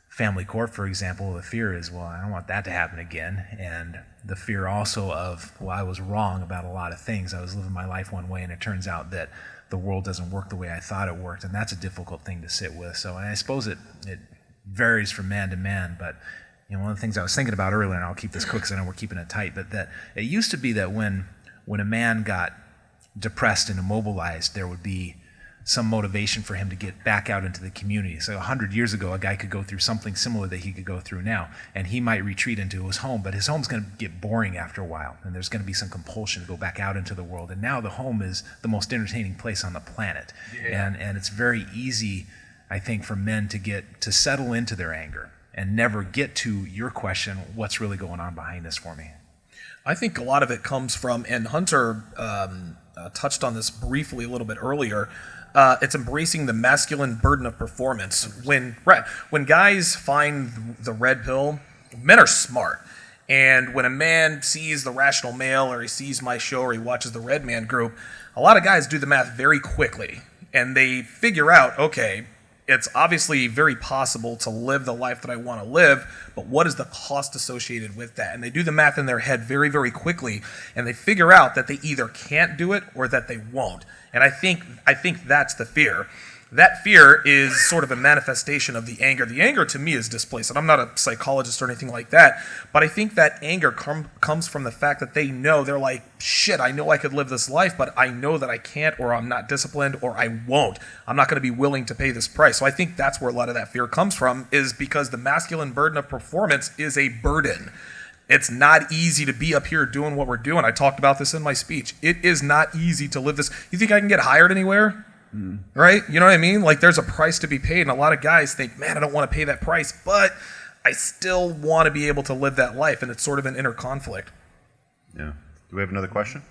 family court, for example, the fear is, well, I don't want that to happen again. And the fear also of, well, I was wrong about a lot of things. I was living my life one way, and it turns out that the world doesn't work the way I thought it worked. And that's a difficult thing to sit with. So I suppose it varies from man to man, but one of the things I was thinking about earlier, and I'll keep this quick because I know we're keeping it tight, but that it used to be that when a man got depressed and immobilized, there would be some motivation for him to get back out into the community. So 100 years ago, a guy could go through something similar that he could go through now, and he might retreat into his home, but his home's going to get boring after a while, and there's going to be some compulsion to go back out into the world. And now the home is the most entertaining place on the planet. Yeah. And it's very easy, I think, for men to settle into their anger and never get to your question, what's really going on behind this for me? I think a lot of it comes from, and Hunter touched on this briefly a little bit earlier, it's embracing the masculine burden of performance. When guys find the red pill, men are smart. And when a man sees the rational male, or he sees my show, or he watches the Red Man Group, a lot of guys do the math very quickly. And they figure out, okay, it's obviously very possible to live the life that I want to live, but what is the cost associated with that? And they do the math in their head very, very quickly, and they figure out that they either can't do it or that they won't. And I think that's the fear, that fear is sort of a manifestation of the anger. The anger to me is displaced, and I'm not a psychologist or anything like that, but I think that anger comes from the fact that they know, they're like, shit, I know I could live this life, but I know that I can't, or I'm not disciplined, or I won't. I'm not going to be willing to pay this price. So I think that's where a lot of that fear comes from, is because the masculine burden of performance is a burden. It's not easy to be up here doing what we're doing. I talked about this in my speech. It is not easy to live this. You think I can get hired anywhere? Right? You know what I mean? Like, there's a price to be paid, and a lot of guys think, man, I don't want to pay that price, but I still want to be able to live that life, and it's sort of an inner conflict. Yeah. Do we have another question?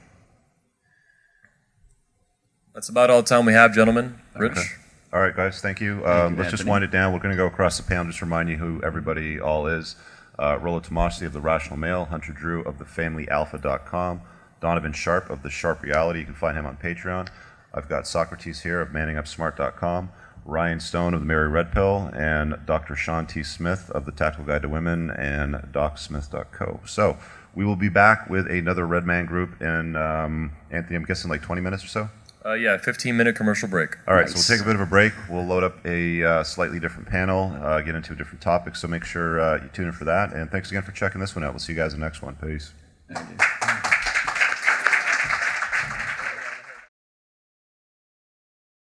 That's about all the time we have, gentlemen. Rich? Okay. All right, guys, thank you. Let's just wind it down. We're going to go across the panel, just remind you who everybody all is. Rollo Tomasi of The Rational Male, Hunter Drew of TheFamilyAlpha.com, Donovan Sharp of The Sharp Reality. You can find him on Patreon. I've got Socrates here of ManningUpSmart.com, Ryan Stone of The Mary Red Pill, and Dr. Sean T. Smith of The Tactical Guide to Women and DocSmith.co. So we will be back with another Red Man group in, Anthony, I'm guessing like 20 minutes or so? 15-minute commercial break. All right, so we'll take a bit of a break. We'll load up a slightly different panel, get into a different topic, so make sure you tune in for that. And thanks again for checking this one out. We'll see you guys in the next one. Peace. Thank you.